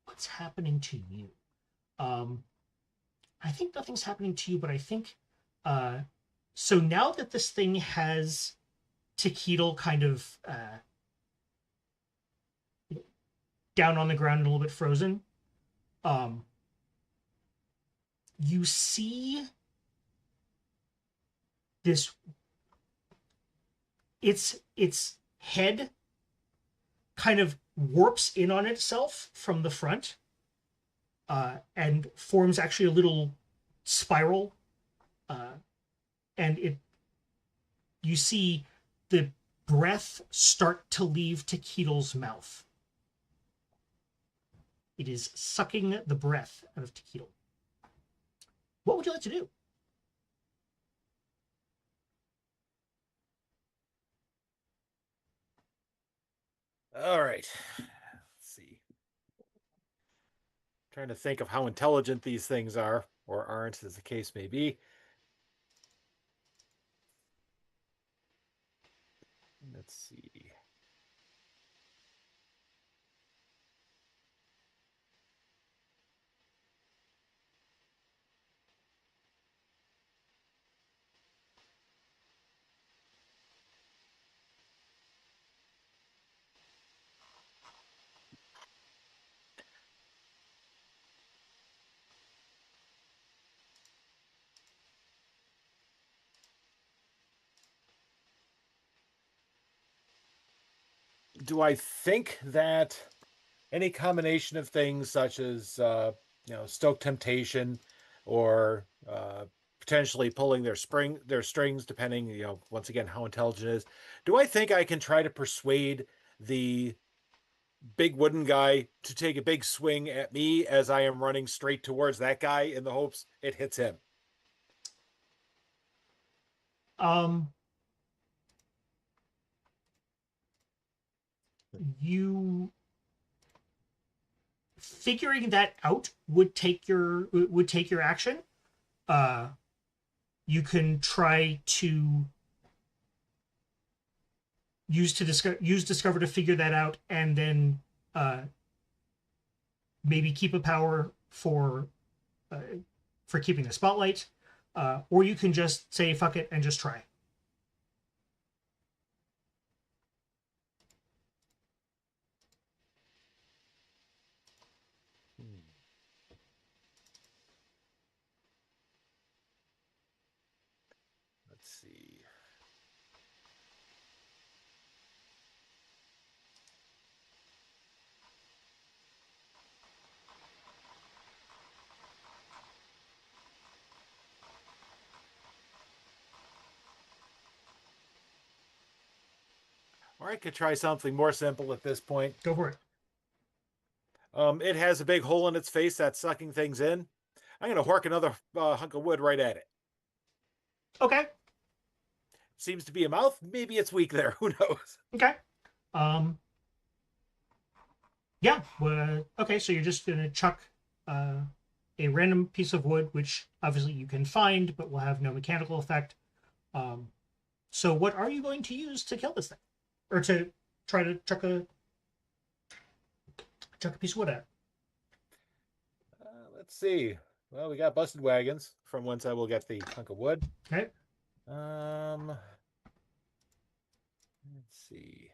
what's happening to you? I think nothing's happening to you, but I think so now that this thing has Tequila kind of down on the ground and a little bit frozen, you see this, its head kind of warps in on itself from the front, and forms actually a little spiral, and you see the breath start to leave Tequila's mouth. It is sucking the breath out of Tequila. What would you like to do? All right. Let's see. Trying to think of how intelligent these things are, or aren't, as the case may be. Let's see. Do I think that any combination of things such as stoke temptation, or potentially pulling their strings, depending, once again, how intelligent it is, do I think I can try to persuade the big wooden guy to take a big swing at me as I am running straight towards that guy in the hopes it hits him? You figuring that out would take your action. You can try to use discover to figure that out, and then maybe keep a power for keeping the spotlight, or you can just say fuck it and just try. Let's see. Or I could try something more simple at this point. Go for it. It has a big hole in its face that's sucking things in. I'm going to hork another hunk of wood right at it. Okay. Seems to be a mouth. Maybe it's weak there. Who knows? Okay. Yeah. Okay. So you're just gonna chuck a random piece of wood, which obviously you can find, but will have no mechanical effect. So what are you going to use to kill this thing, or to try to chuck a piece of wood at? Let's see. Well, we got busted wagons, from whence I will get the hunk of wood. Okay. Let's see.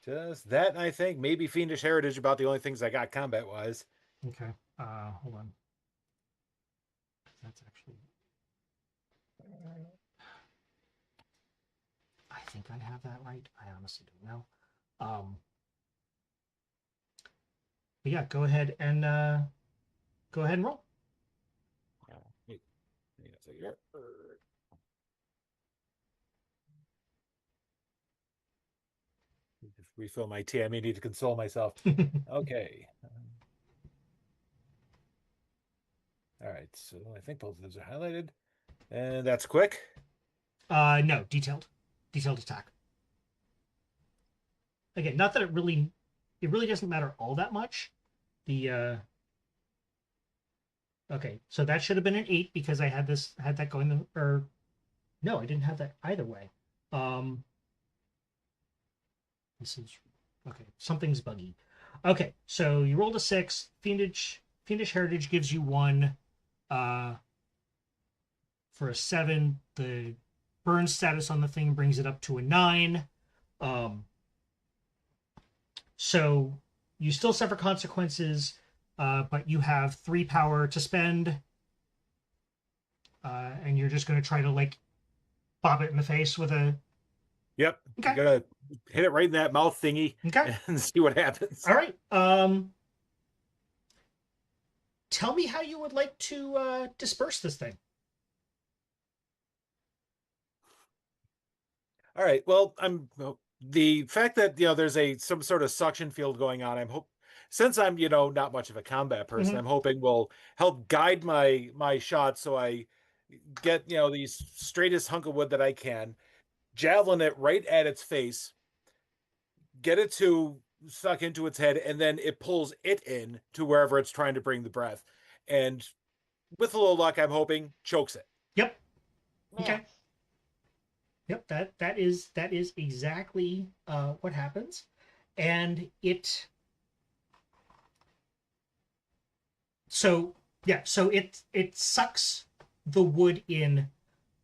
Just that, I think. Maybe Fiendish Heritage, about the only things I got combat-wise. Okay. Hold on. That's actually. I think I have that right. I honestly don't know. But yeah, go ahead and roll. Hang on a second here. Just refill my tea. I may need to console myself. Okay. All right. So I think both of those are highlighted, and that's quick. No, detailed attack. Again, not that it really doesn't matter all that much. The okay, so that should have been an 8 because I had that going, or no, I didn't have that either way. This is okay. Something's buggy. Okay, so you rolled a 6. Fiendish Heritage gives you 1. For a 7, the burn status on the thing brings it up to a 9. So you still suffer consequences, but you have 3 power to spend, and you're just going to try to like bob it in the face with a. Yep. Okay. You gotta hit it right in that mouth thingy. Okay. And see what happens. All right. Tell me how you would like to disperse this thing. All right. Well, the fact that there's some sort of suction field going on. Since I'm not much of a combat person, I'm hoping will help guide my shot so I get the straightest hunk of wood that I can, javelin it right at its face, get it to suck into its head, and then it pulls it in to wherever it's trying to bring the breath, and with a little luck, I'm hoping chokes it. Yep. Okay. Yep, that is exactly what happens, and it. So it sucks the wood in,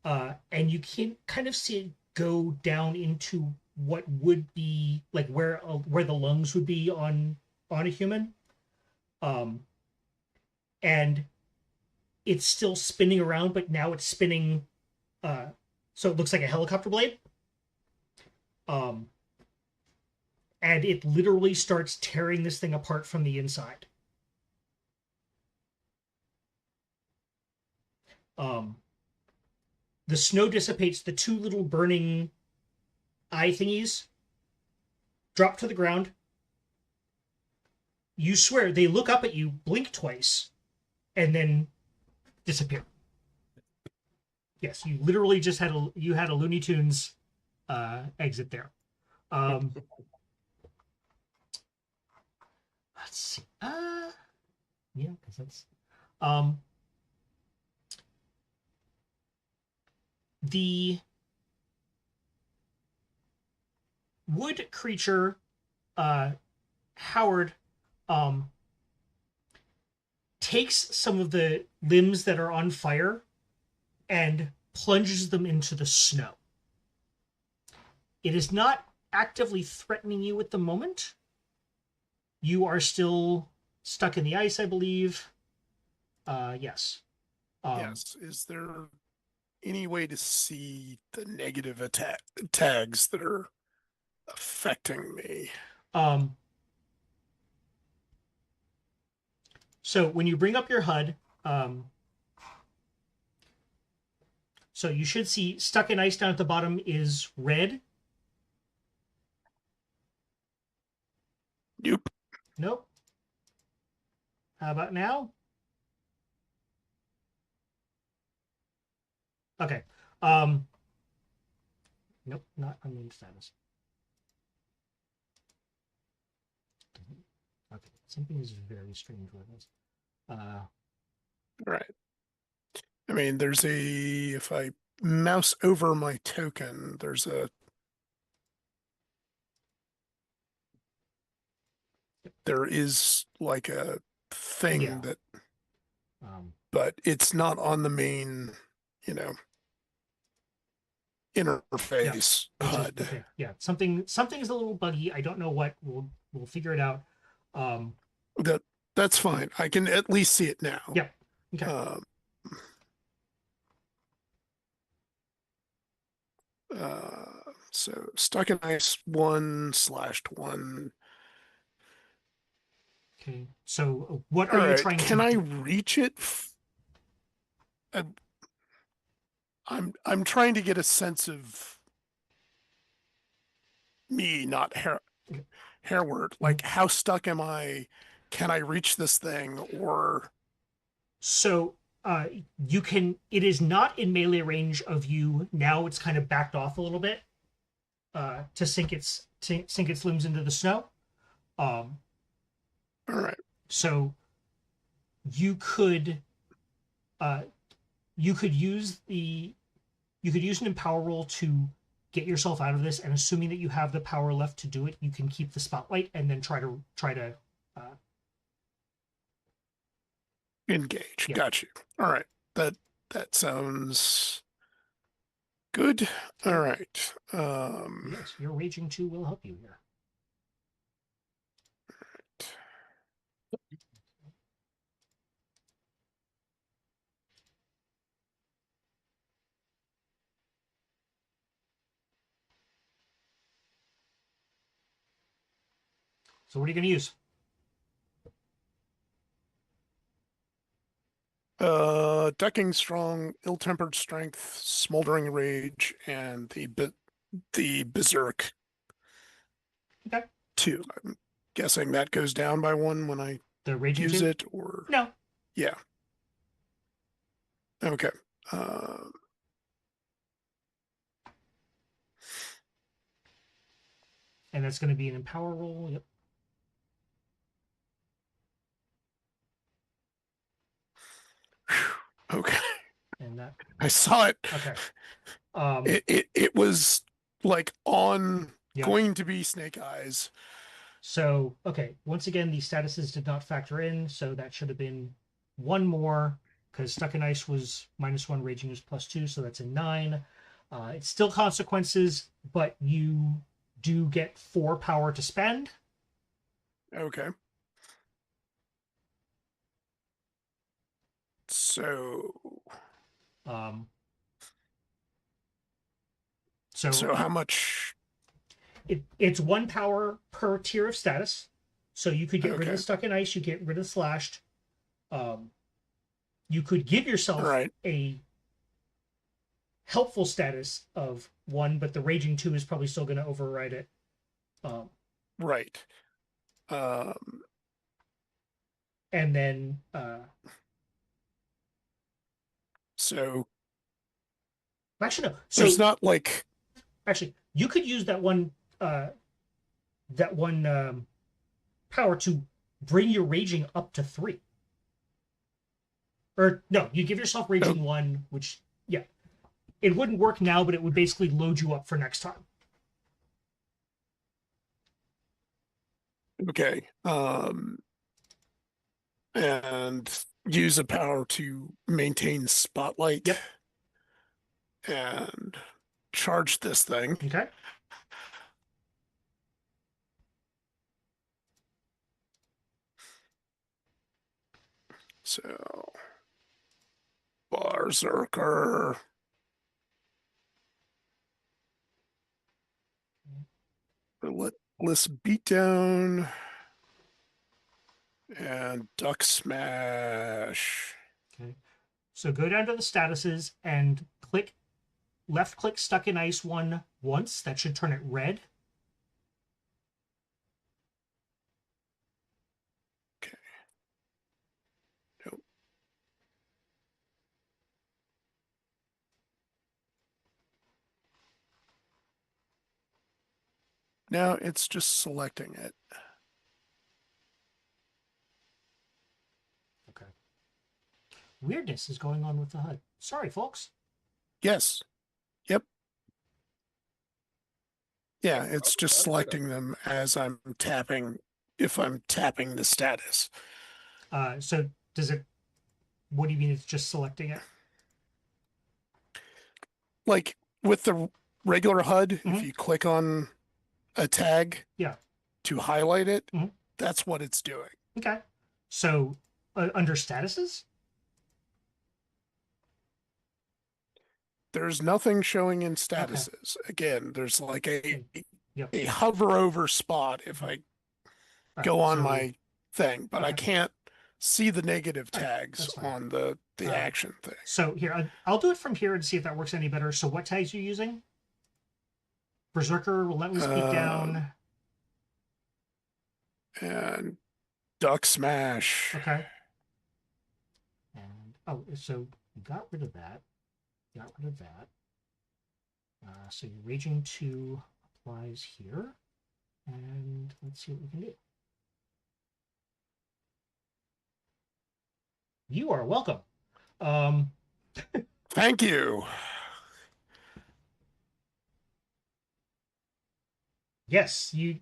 and you can kind of see it go down into what would be like where the lungs would be on a human, and it's still spinning around, but now it's spinning. So it looks like a helicopter blade. And it literally starts tearing this thing apart from the inside. The snow dissipates. The 2 little burning eye thingies drop to the ground. You swear they look up at you, blink twice, and then disappear. Yes, you literally just had a Looney Tunes exit there. Let's see. Yeah, because that's the wood creature, Howard, takes some of the limbs that are on fire and plunges them into the snow. It is not actively threatening you at the moment. You are still stuck in the ice, I believe. Yes. Yes. Is there any way to see the negative tags that are affecting me? So when you bring up your HUD, so you should see stuck in ice down at the bottom is red. Nope. Nope. How about now? Okay. Nope, not unnamed status. Okay, something is very strange with this. Right. I mean, there's a, if I mouse over my token, there's a, there is like a thing Yeah. that, but it's not on the main, you know, interface HUD. Okay, yeah, something is a little buggy. I don't know what. We'll figure it out. That's fine. I can at least see it now. Yeah. Okay. So stuck in ice 1/1. Okay. So what All are you right. trying Can to I do? reach it? I'm trying to get a sense of me, not Hairward. Like, how stuck am I? Can I reach this thing? Or So you can. It is not in melee range of you now. It's kind of backed off a little bit to sink its limbs into the snow. all right. So you could use an empower roll to get yourself out of this, and assuming that you have the power left to do it, you can keep the spotlight and then try to Engage. Yeah. Got you. All right. That sounds good. All right. Yes, your raging 2 will help you here. So what are you going to use? Decking strong, ill-tempered strength, smoldering rage, and the berserk. Okay. 2. I'm guessing that goes down by 1 when I The raging use 2? it, or No. yeah. Okay. And that's going to be an empower roll. Yep. Okay. And that. I saw it. Okay. It was like on Yep. going to be Snake Eyes. So, okay. Once again, these statuses did not factor in, so that should have been 1 more, because Stuck in Ice was -1, Raging was +2, so that's a 9. It's still consequences, but you do get 4 power to spend. Okay. So So how much? It's 1 power per tier of status. So you could get rid of Okay. the Stuck in Ice, you get rid of the Slashed. You could give yourself Right. a helpful status of 1, but the Raging 2 is probably still going to override it. Right. And then So actually no. So there's not like, actually you could use that one power to bring your raging up to 3. Or no, you give yourself raging 1, which yeah, it wouldn't work now, but it would basically load you up for next time. okay. And use a power to maintain spotlight. Yep. And charge this thing. Okay. So Berserker. Relentless beatdown. And duck smash. Okay. So go down to the statuses and left click stuck in ice one once. That should turn it red. Okay. Nope. Now it's just selecting it. Okay. Weirdness is going on with the HUD. Sorry, folks. Yes. Yep. Yeah, it's just selecting them as I'm tapping, if I'm tapping the status. So does it, what do you mean it's just selecting it? Like with the regular HUD, if Mhm. you click on a tag Yeah. to highlight it, Mhm. that's what it's doing. Okay. So under statuses? There's nothing showing in statuses. Again, there's like Yep. a hover over spot if I All go right, on so- my thing, but I Okay. can't see the negative All right, tags that's fine. on the action thing. So here, I'll do it from here and see if that works any better. So what tags are you using? Berserker, Relentless Beatdown. And duck smash. Okay. And so you got rid of that. Got rid of that. So your Raging 2 applies here. And let's see what we can do. You are welcome. Thank you. Yes, you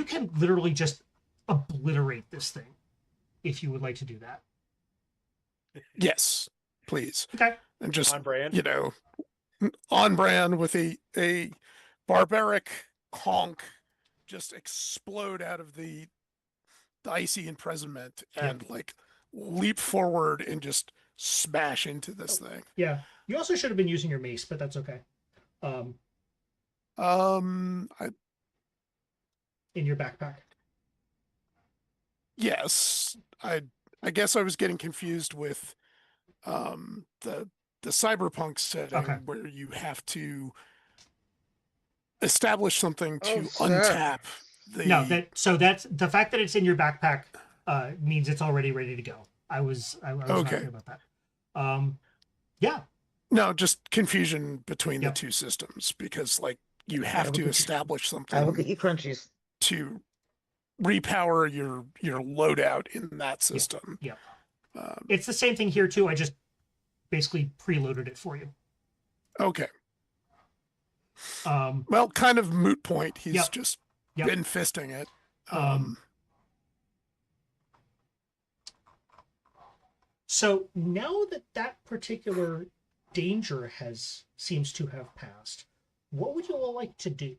can literally just obliterate this thing if you would like to do that. Yes, please. Okay. And just, On brand. you know, on brand with a barbaric honk just explode out of the icy imprisonment and like leap forward and just smash into this thing. Yeah. You also should have been using your mace, but that's okay. In your backpack. Yes, I guess I was getting confused with the cyberpunk setting Okay. where you have to establish something to sir. untap the No, that's the fact that it's in your backpack means it's already ready to go. I was not Okay. clear about that. Yeah. No, just confusion between Yep. the two systems because like you I have will to get you- establish I will something get you crunchies. to repower your loadout in that system. Yep. It's the same thing here too. I just basically preloaded it for you. Okay. Um, Well, kind of moot point. He's Yep. just Yep. been fisting it. So now that particular danger seems to have passed, what would you all like to do?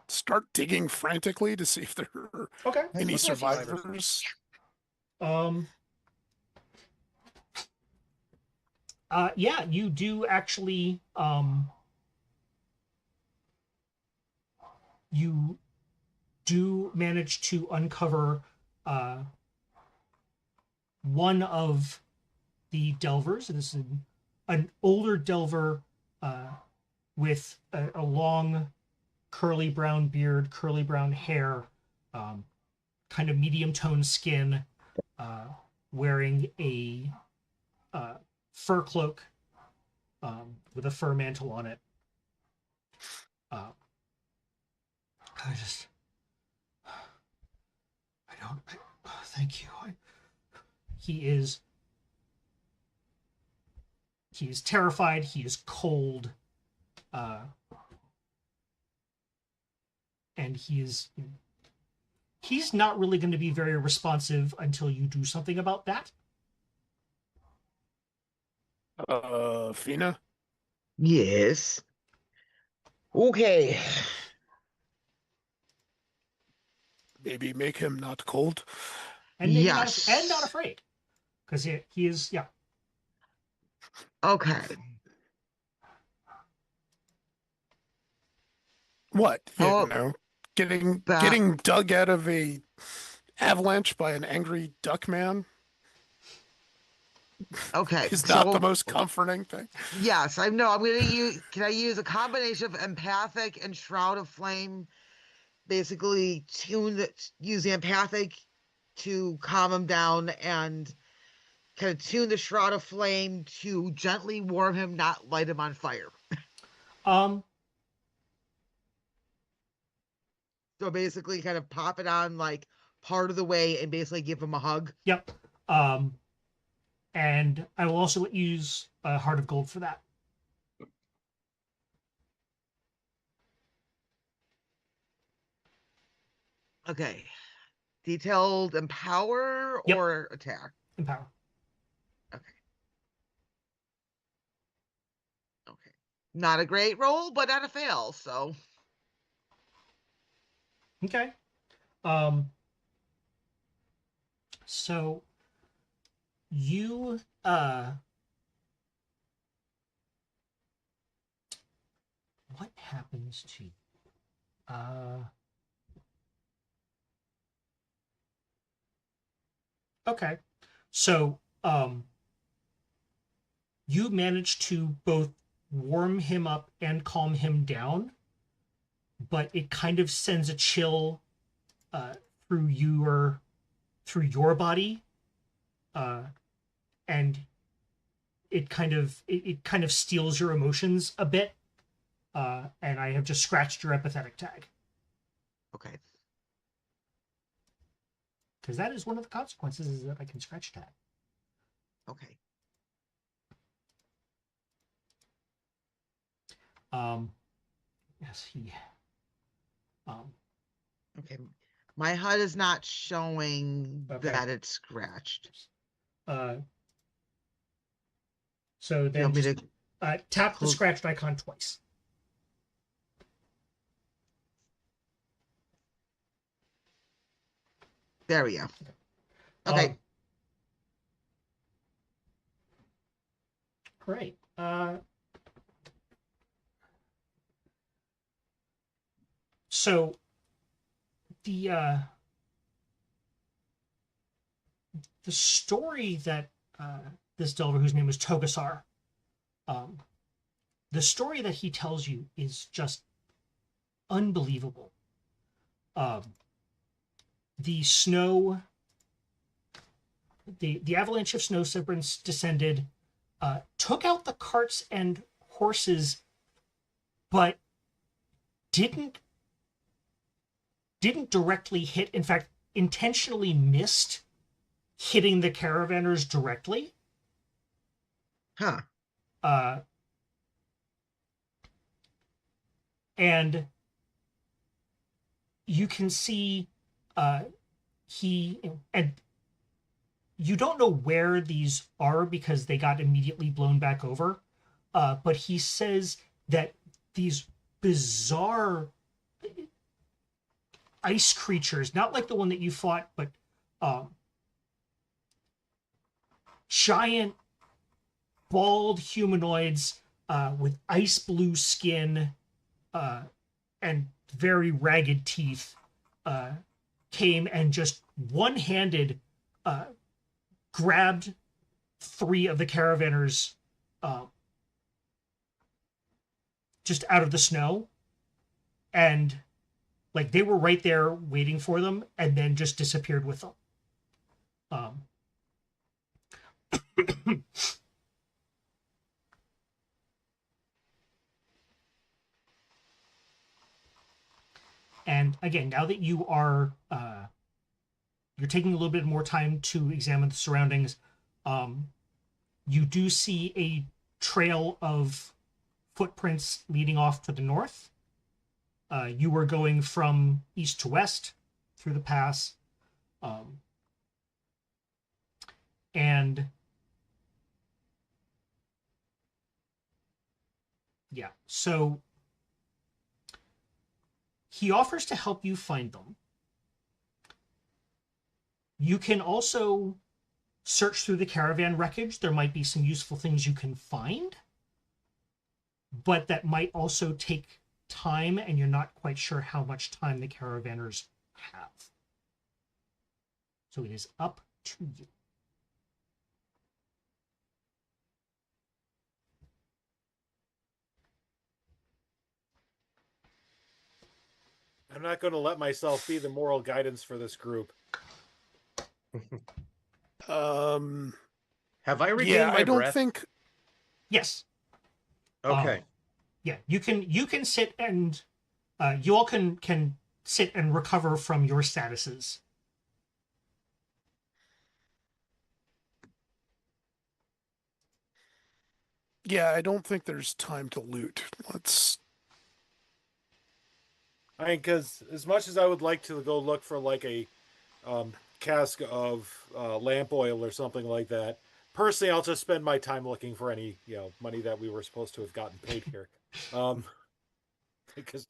Start digging frantically to see if there are Okay. any let's go. survivors. Yeah, you do actually you do manage to uncover one of the delvers. This is an older delver with a long curly brown beard, curly brown hair, kind of medium toned skin, wearing a fur cloak with a fur mantle on it. Thank you. He is terrified. He is cold. And he's not really going to be very responsive until you do something about that. Fina? Yes. Okay. Maybe make him not cold. And maybe Yes. not afraid. Because he is, yeah. Okay. What? You Oh. know, That getting dug out of a avalanche by an angry duck man okay. is not the So most comforting thing. yes, I know. I'm gonna use. Can I use a combination of empathic and shroud of flame? Basically, use the empathic to calm him down and kind of tune the shroud of flame to gently warm him, not light him on fire. Um, So basically, kind of pop it on like part of the way and basically give him a hug. yep. And I will also use a Heart of Gold for that. Okay. Detailed empower Yep. or attack? Empower. Okay. Okay. Not a great roll, but not a fail, so. Okay. So you what happens to you? Okay. So you manage to both warm him up and calm him down, but it kind of sends a chill through your body, and it kind of steals your emotions a bit. And I have just scratched your empathetic tag Okay. because that is one of the consequences, is that I can scratch tag. Okay. Yes, he. Okay. My HUD is not showing Okay. that it's scratched. So You then want me just to tap the close- scratched icon twice. There we go. Okay. Great. So the story that this Delver, whose name is Togasar, the story that he tells you is just unbelievable. The snow, the avalanche of snow serpents descended, took out the carts and horses, but didn't directly hit. In fact, intentionally missed hitting the caravanners directly. Huh. And you can see and you don't know where these are because they got immediately blown back over. But he says that these bizarre ice creatures, not like the one that you fought, but giant bald humanoids with ice blue skin and very ragged teeth came and just one-handed grabbed 3 of the caravanners just out of the snow, and like they were right there waiting for them, and then just disappeared with them. And again, now that you are you're taking a little bit more time to examine the surroundings, you do see a trail of footprints leading off to the north. You were going from east to west through the pass. And yeah, so he offers to help you find them. You can also search through the caravan wreckage. There might be some useful things you can find, but that might also take time, and you're not quite sure how much time the caravanners have. So it is up to you. I'm not going to let myself be the moral guidance for this group. Have I regained Yeah, my I don't breath? think. Yes. Okay. Yeah, you can sit and you all can sit and recover from your statuses. Yeah, I don't think there's time to loot. Let's. I mean, because as much as I would like to go look for like a cask of lamp oil or something like that, personally, I'll just spend my time looking for any money that we were supposed to have gotten paid here, because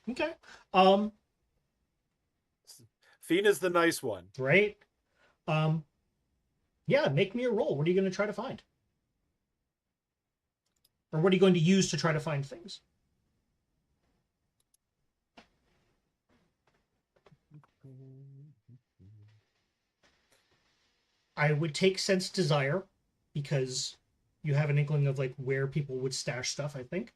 Okay. Fina's the nice one. Right. Yeah, make me a roll. What are you going to try to find? Or what are you going to use to try to find things? I would take Sense Desire because you have an inkling of like where people would stash stuff, I think.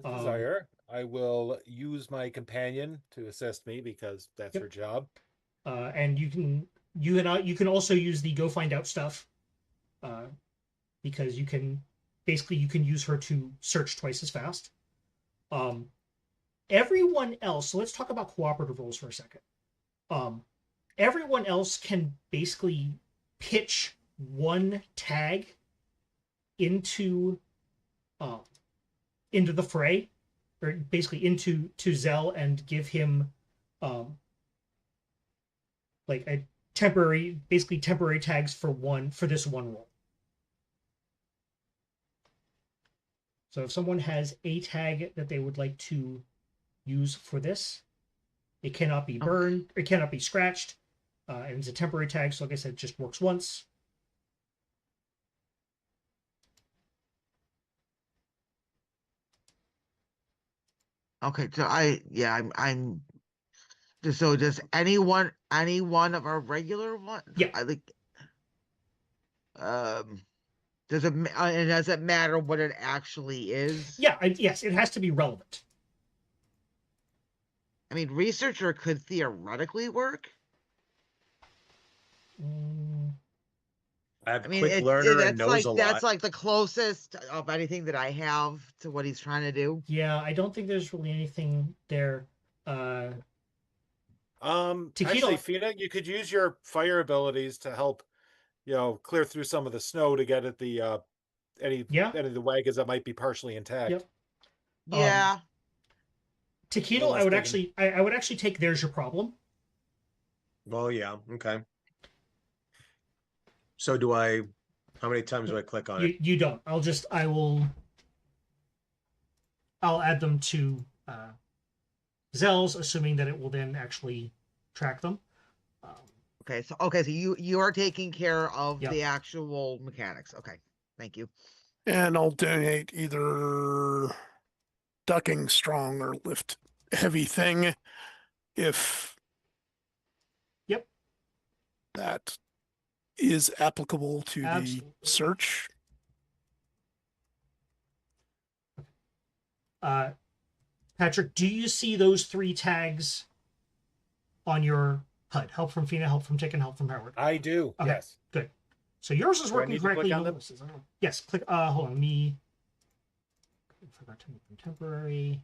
Desire. I will use my companion to assist me because that's her job. And you can also use the Go Find Out stuff because you can use her to search twice as fast. Everyone else, so let's talk about cooperative roles for a second. Everyone else can basically pitch one tag into the fray, or basically into Zell, and give him like a temporary tags for this one role. So if someone has a tag that they would like to use for this, it cannot be burned, it cannot be scratched, and it's a temporary tag, so like I said, it just works once. Okay, so I'm so does any one of our regular ones? Yeah. I like does it matter what it actually is? Yeah, yes, it has to be relevant. I mean, researcher could theoretically work. I have I mean, quick learner and that's knows a lot. that's like the closest of anything that I have to what he's trying to do. Yeah, I don't think there's really anything there. Actually, Fina, you could use your fire abilities to help, clear through some of the snow to get at the any of the wagons that might be partially intact. Yep. Yeah. Taquito, I would actually take There's Your Problem. Well, yeah, okay. So how many times do I click on it? You don't. I'll add them to Zell's, assuming that it will then actually track them. Okay, so you are taking care of the actual mechanics. Okay, thank you. And I'll donate either ducking strong or lift heavy thing if that is applicable to the search. Patrick, do you see those 3 tags on your HUD? Help from Fina, help from Tick, and help from Howard. I do. Okay, yes. Good. So yours is working correctly. Yes. Click. Hold on. I forgot to make them temporary.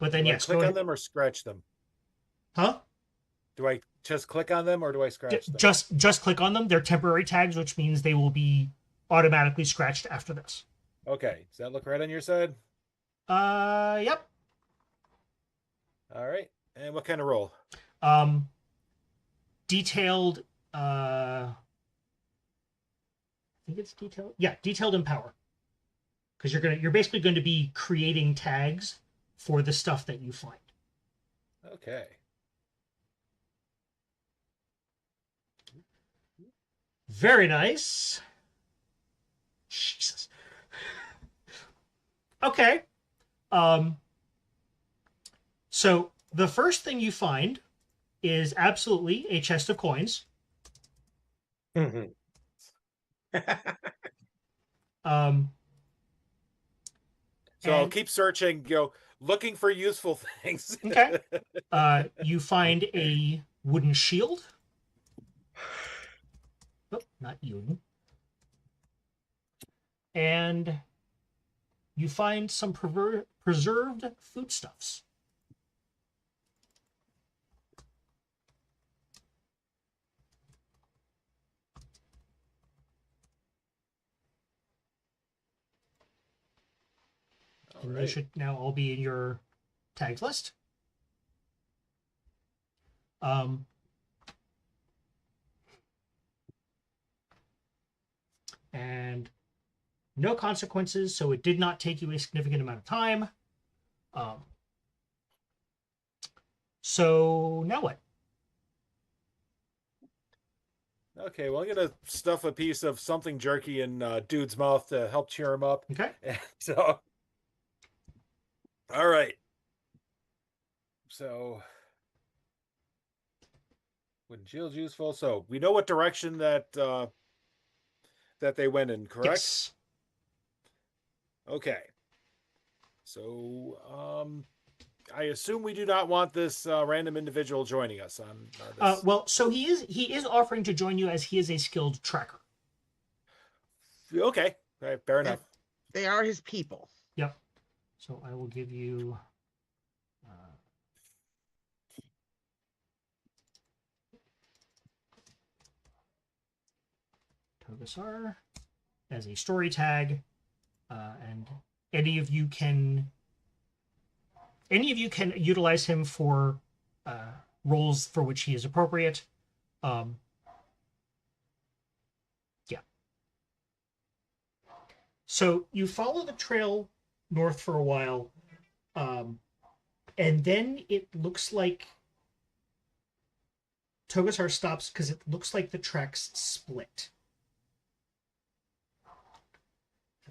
But then yes, click on them or scratch them. Huh? Do I just click on them or do I scratch them? Just click on them. They're temporary tags, which means they will be automatically scratched after this. Okay. Does that look right on your side? Yep. All right. And what kind of roll? Detailed. I think it's detailed. Yeah, detailed Empower. Because you're basically going to be creating tags for the stuff that you find. Okay. Very nice. Jesus. Okay. So the first thing you find is absolutely a chest of coins. Mhm. Um, So I'll And- keep searching, looking for useful things. Okay. You find a wooden shield. Oh, not you. And you find some preserved foodstuffs. And those should now all be in your tags list. And no consequences, so it did not take you a significant amount of time. So now what? Okay, well, I'm gonna stuff a piece of something jerky in dude's mouth to help cheer him up. Okay. And so, all right. So, when shield's useful, so we know what direction that that they went in, correct? Yes. Okay. So, I assume we do not want this random individual joining us on this. Well, so he is offering to join you as he is a skilled tracker. Okay, all right, fair enough. They are his people. Yep. So I will give you Togasar as a story tag, and any of you can utilize him for roles for which he is appropriate. Yeah. So you follow the trail north for a while, and then it looks like Togasar stops because it looks like the tracks split. I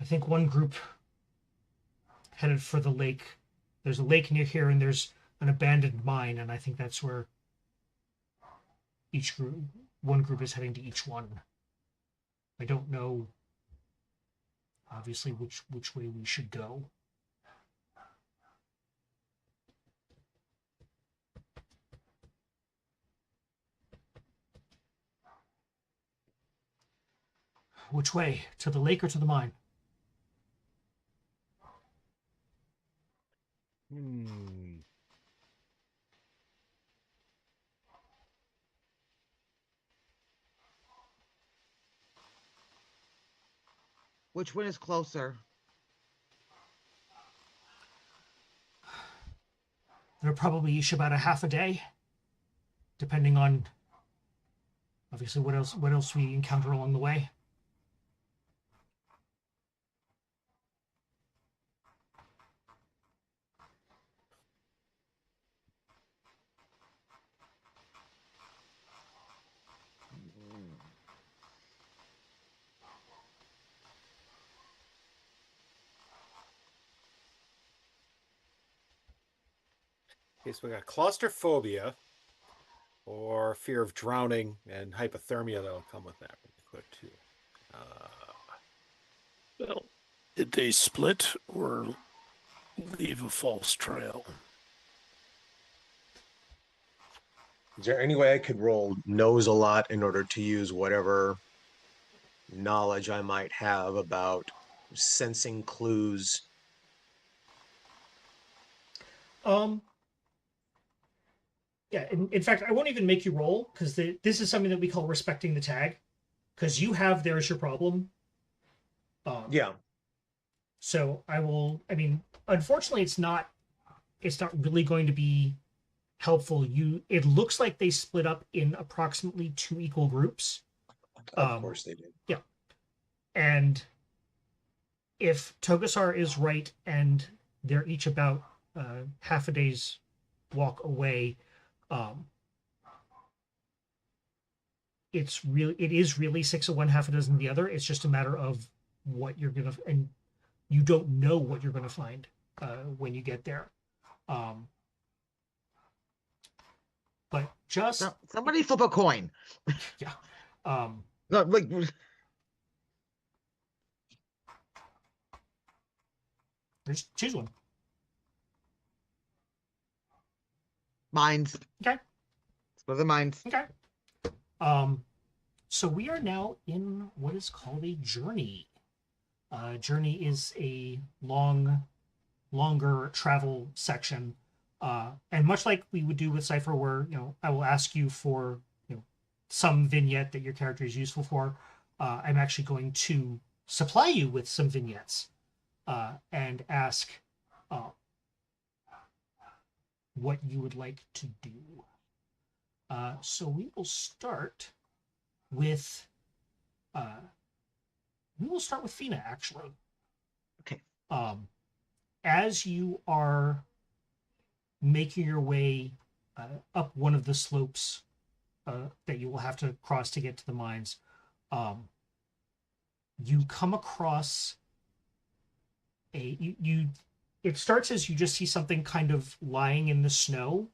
think one group headed for the lake. There's a lake near here, and there's an abandoned mine, and I think that's where one group is heading to each one. I don't know, obviously, which way we should go. Which way? To the lake or to the mine? Which one is closer? They're probably each about a half a day, depending on obviously what else we encounter along the way. Okay, so we got claustrophobia or fear of drowning and hypothermia that'll come with that really quick too. Well, did they split or leave a false trail? Is there any way I could roll knows a lot in order to use whatever knowledge I might have about sensing clues? Yeah, in fact, I won't even make you roll because this is something that we call respecting the tag, because you have there's your problem. Yeah. So I will. I mean, unfortunately, it's not really going to be helpful. It looks like they split up in approximately 2 equal groups. Of course they did. Yeah, and if Togasar is right and they're each about half a day's walk away, it is really 6 of one, half a dozen of the other. It's just a matter of what you're gonna, and you don't know what you're gonna find when you get there. But just Somebody flip a coin. yeah. No, like Just choose one. mines. Okay. Let's go to the mines. Okay. So we are now in what is called a journey. Journey is a longer travel section, and much like we would do with CYPHER, where I will ask you for some vignette that your character is useful for. I'm actually going to supply you with some vignettes and ask what you would like to do. So we will start with Fina, actually. Okay. As you are making your way up one of the slopes that you will have to cross to get to the mines, you come across it starts as you just see something kind of lying in the snow.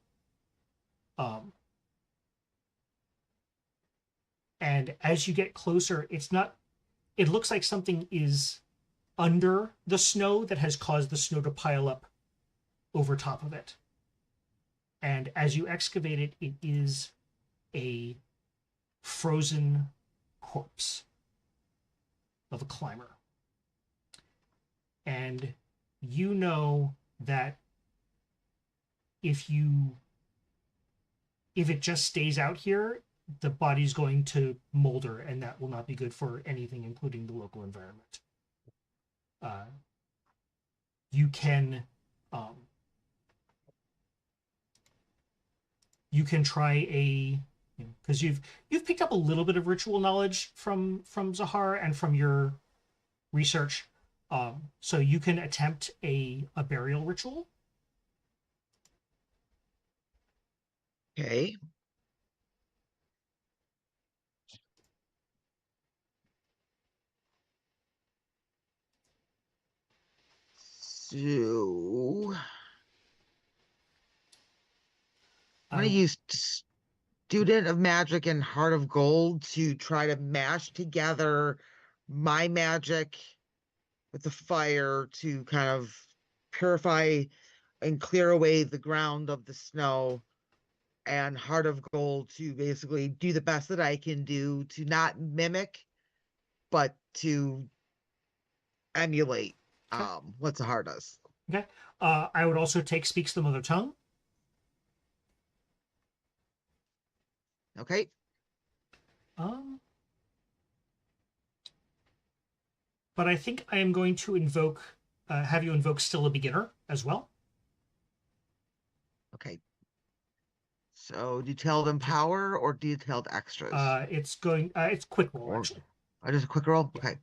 And as you get closer, it looks like something is under the snow that has caused the snow to pile up over top of it. And as you excavate it, it is a frozen corpse of a climber. And you know that if it just stays out here, the body's going to molder, and that will not be good for anything, including the local environment. You can try because you've picked up a little bit of ritual knowledge from Zahar and from your research. So you can attempt a burial ritual. Okay. So I'm going to use Student of Magic and Heart of Gold to try to mash together my magic with the fire to kind of purify and clear away the ground of the snow, and Heart of Gold to basically do the best that I can do to not mimic, but to emulate what Zahar does. Okay. I would also take Speaks the Mother Tongue. Okay. But I think I am going to have you invoke Still a Beginner as well. Okay. So detailed empower or detailed extras? It's quick roll, actually. Just a quick roll? Okay.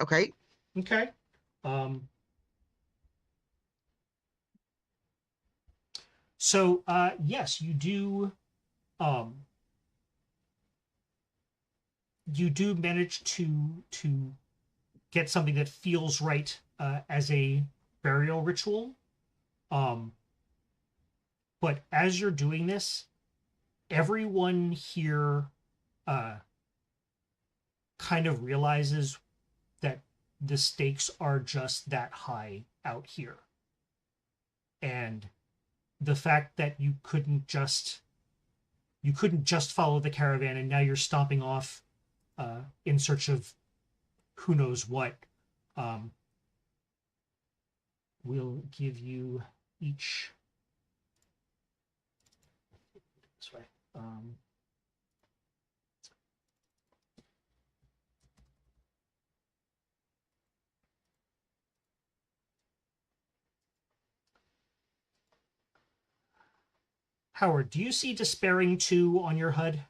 Okay. Okay. So yes, you do manage to get something that feels right as a burial ritual. But as you're doing this, everyone here kind of realizes that the stakes are just that high out here. And the fact that you couldn't just follow the caravan and now you're stomping off in search of who knows what, we'll give you each this way. Howard, do you see Despairing 2 on your HUD?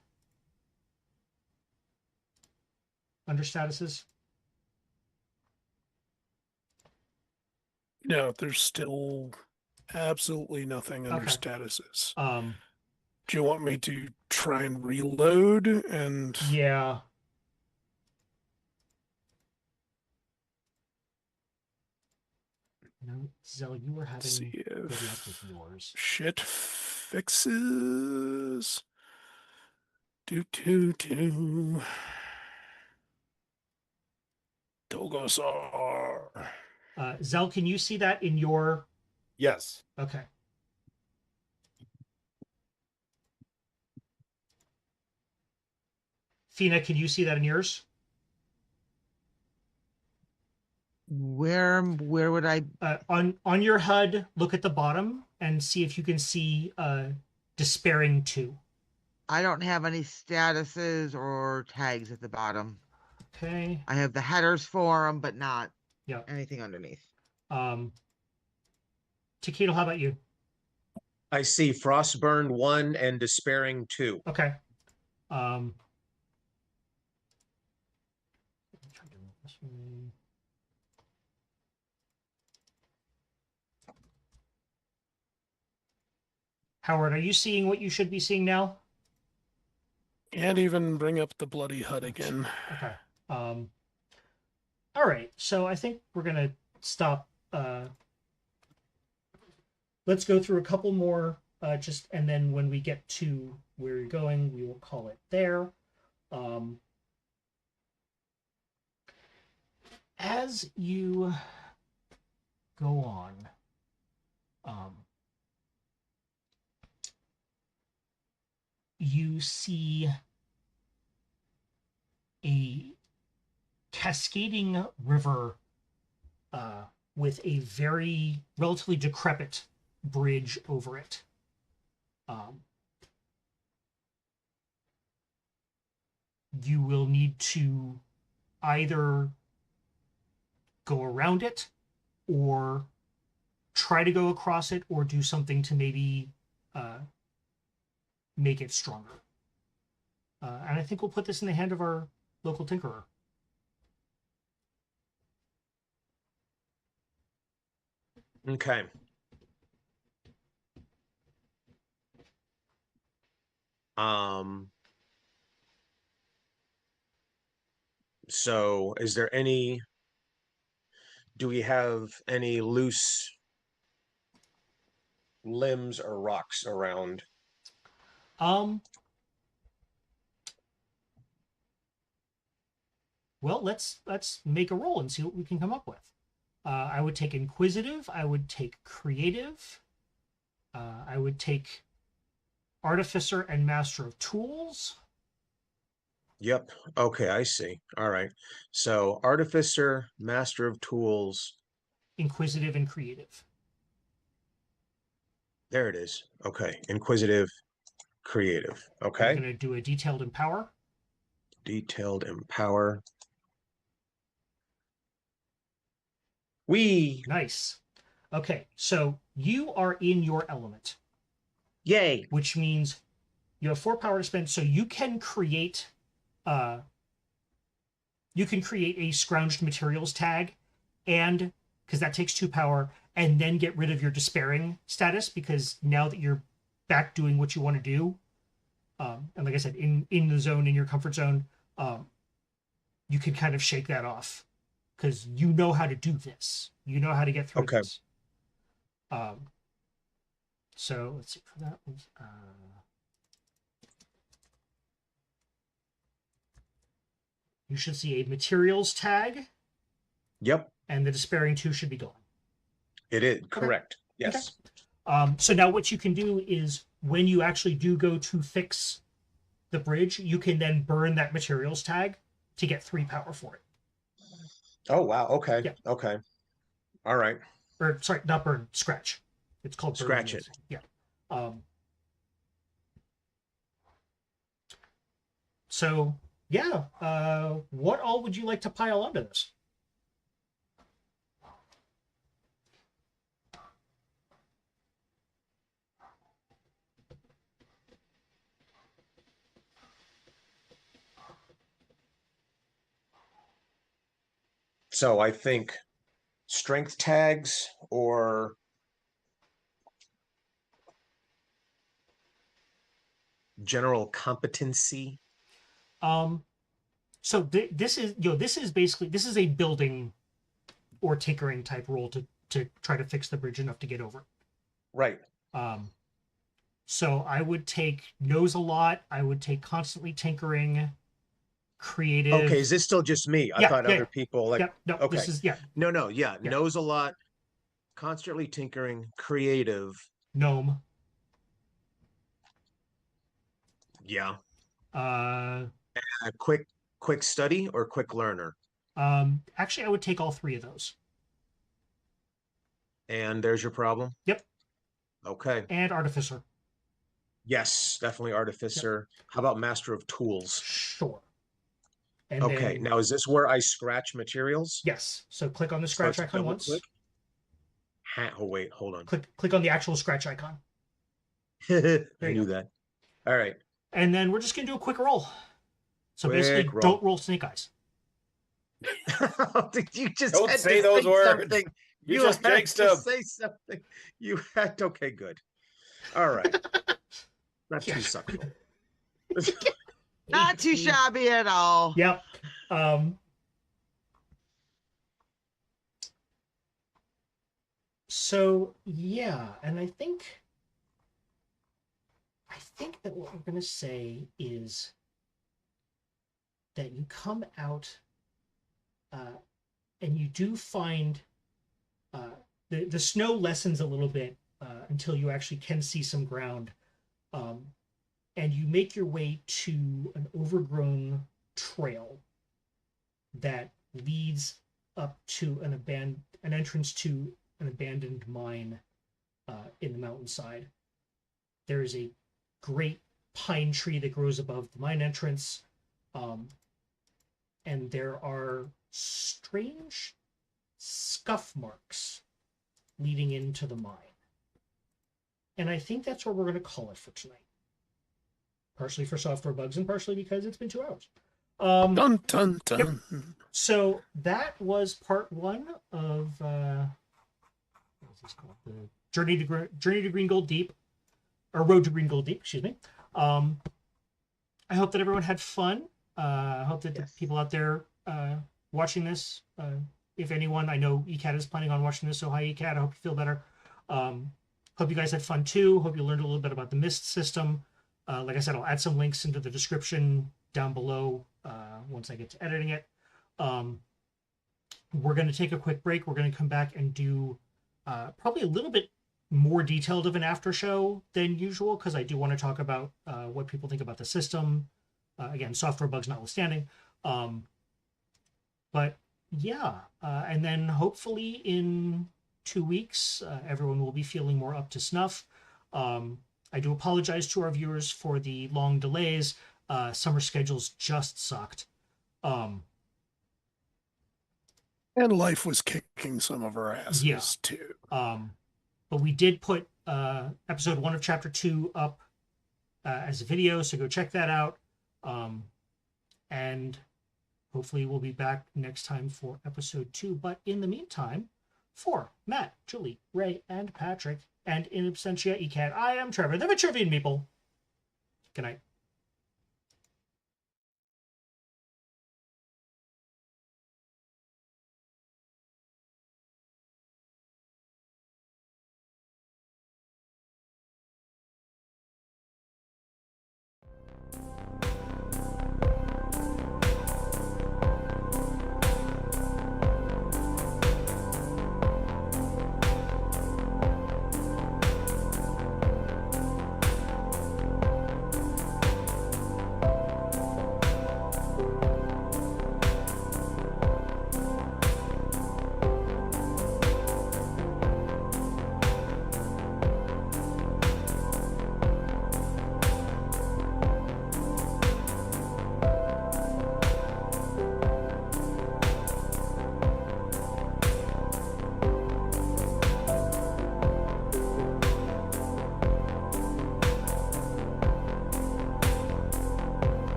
under statuses? No, there's still absolutely nothing under Okay. statuses. Um, Do you want me to try and reload and yeah. No, Zell, you were having see good luck if with yours. shit fixes? Do. Dogosar. Zell, can you see that in your? Yes. Okay. Fina, can you see that in yours? Where would I? On your HUD, look at the bottom and see if you can see Despairing 2. I don't have any statuses or tags at the bottom. Okay. I have the headers for them, but not Yeah. anything underneath. Takedo, how about you? I see Frostburn 1 and Despairing 2. Okay. Try doing it this way. Howard, are you seeing what you should be seeing now? Can't even bring up the bloody HUD again. Okay. All right. So I think we're gonna stop. Let's go through a couple more, and then when we get to where you're going, we will call it there. As you go on, you see a cascading river with a very relatively decrepit bridge over it. You will need to either go around it or try to go across it or do something to maybe make it stronger. And I think we'll put this in the hand of our local tinkerer. Okay. So is there any, do we have any loose limbs or rocks around? Well, let's make a roll and see what we can come up with. I would take inquisitive. I would take creative. I would take artificer and master of tools. Yep. Okay, I see. All right. So artificer, master of tools. Inquisitive and creative. There it is. Okay. Inquisitive, creative. We're Okay. going to do a detailed empower. Detailed empower. We. Nice. Okay, so you are in your element. Yay. Which means you have 4 power to spend, so you can create a scrounged materials tag, and because that takes 2 power, and then get rid of your despairing status, because now that you're back doing what you want to do, and like I said, in the zone, in your comfort zone, you can kind of shake that off because you know how to do this. You know how to get through this. So let's see, for that was you should see a materials tag. Yep. And the despairing 2 should be gone. It is correct. Okay. Yes. Okay. So now what you can do is when you actually do go to fix the bridge, you can then burn that materials tag to get 3 power for it. Oh, wow. Okay. Yeah. Okay. All right. Or sorry, not burn, scratch. It's called burn. Scratch it. Yeah. So yeah, what all would you like to pile onto this? So I think strength tags or general competency. So this is this is basically this is a building or tinkering type role to try to fix the bridge enough to get over. Right. So I would take knows a lot. I would take constantly tinkering, creative. Okay, is this still just me? I thought other people like. No, Okay. this is No, yeah. Knows a lot, constantly tinkering, creative. gnome. Yeah. Uh, A quick study or quick learner. actually, I would take all three of those. And there's your problem. Yep. Okay. And artificer. Yes, definitely artificer. Yep. How about master of tools? Sure. And okay, then, now is this where I scratch materials? Yes. So click on the scratch icon once. Click. Oh wait, hold on. Click on the actual scratch icon. I knew that. All right. And then we're just gonna do a quick roll. So basically, don't roll snake eyes. You just don't had say to those say words. Something. You just had jinxed to him. say something. You had okay, good. All right. Not too suckable. Not too shabby at all. Yep. So yeah, and I think that what we're gonna say is that you come out and you do find the snow lessens a little bit until you actually can see some ground, and you make your way to an overgrown trail that leads up to an entrance to an abandoned mine in the mountainside. There is a great pine tree that grows above the mine entrance, and there are strange scuff marks leading into the mine. And I think that's what we're going to call it for tonight. Partially for software bugs and partially because it's been 2 hours. Dun, dun, dun. Yep. So that was part 1 of what's this called? The Journey to Greengold Deep, or Road to Greengold Deep, excuse me. I hope that everyone had fun. I hope that the people out there watching this, if anyone, I know ECAT is planning on watching this, so hi ECAT, I hope you feel better. Hope you guys had fun too. Hope you learned a little bit about the MIST system. Like I said, I'll add some links into the description down below once I get to editing it. We're going to take a quick break. We're going to come back and do probably a little bit more detailed of an after show than usual, because I do want to talk about what people think about the system. Again, software bugs notwithstanding. But yeah, and then hopefully in 2 weeks, everyone will be feeling more up to snuff. I do apologize to our viewers for the long delays. Summer schedules just sucked. And life was kicking some of our asses too. But we did put episode 1 of chapter 2 up as a video, so go check that out. And hopefully we'll be back next time for episode 2. But in the meantime, for Matt, Julie, Ray, and Patrick, and in absentia ECAT, I am Trevor, the Vitruvian Meeple. Good night.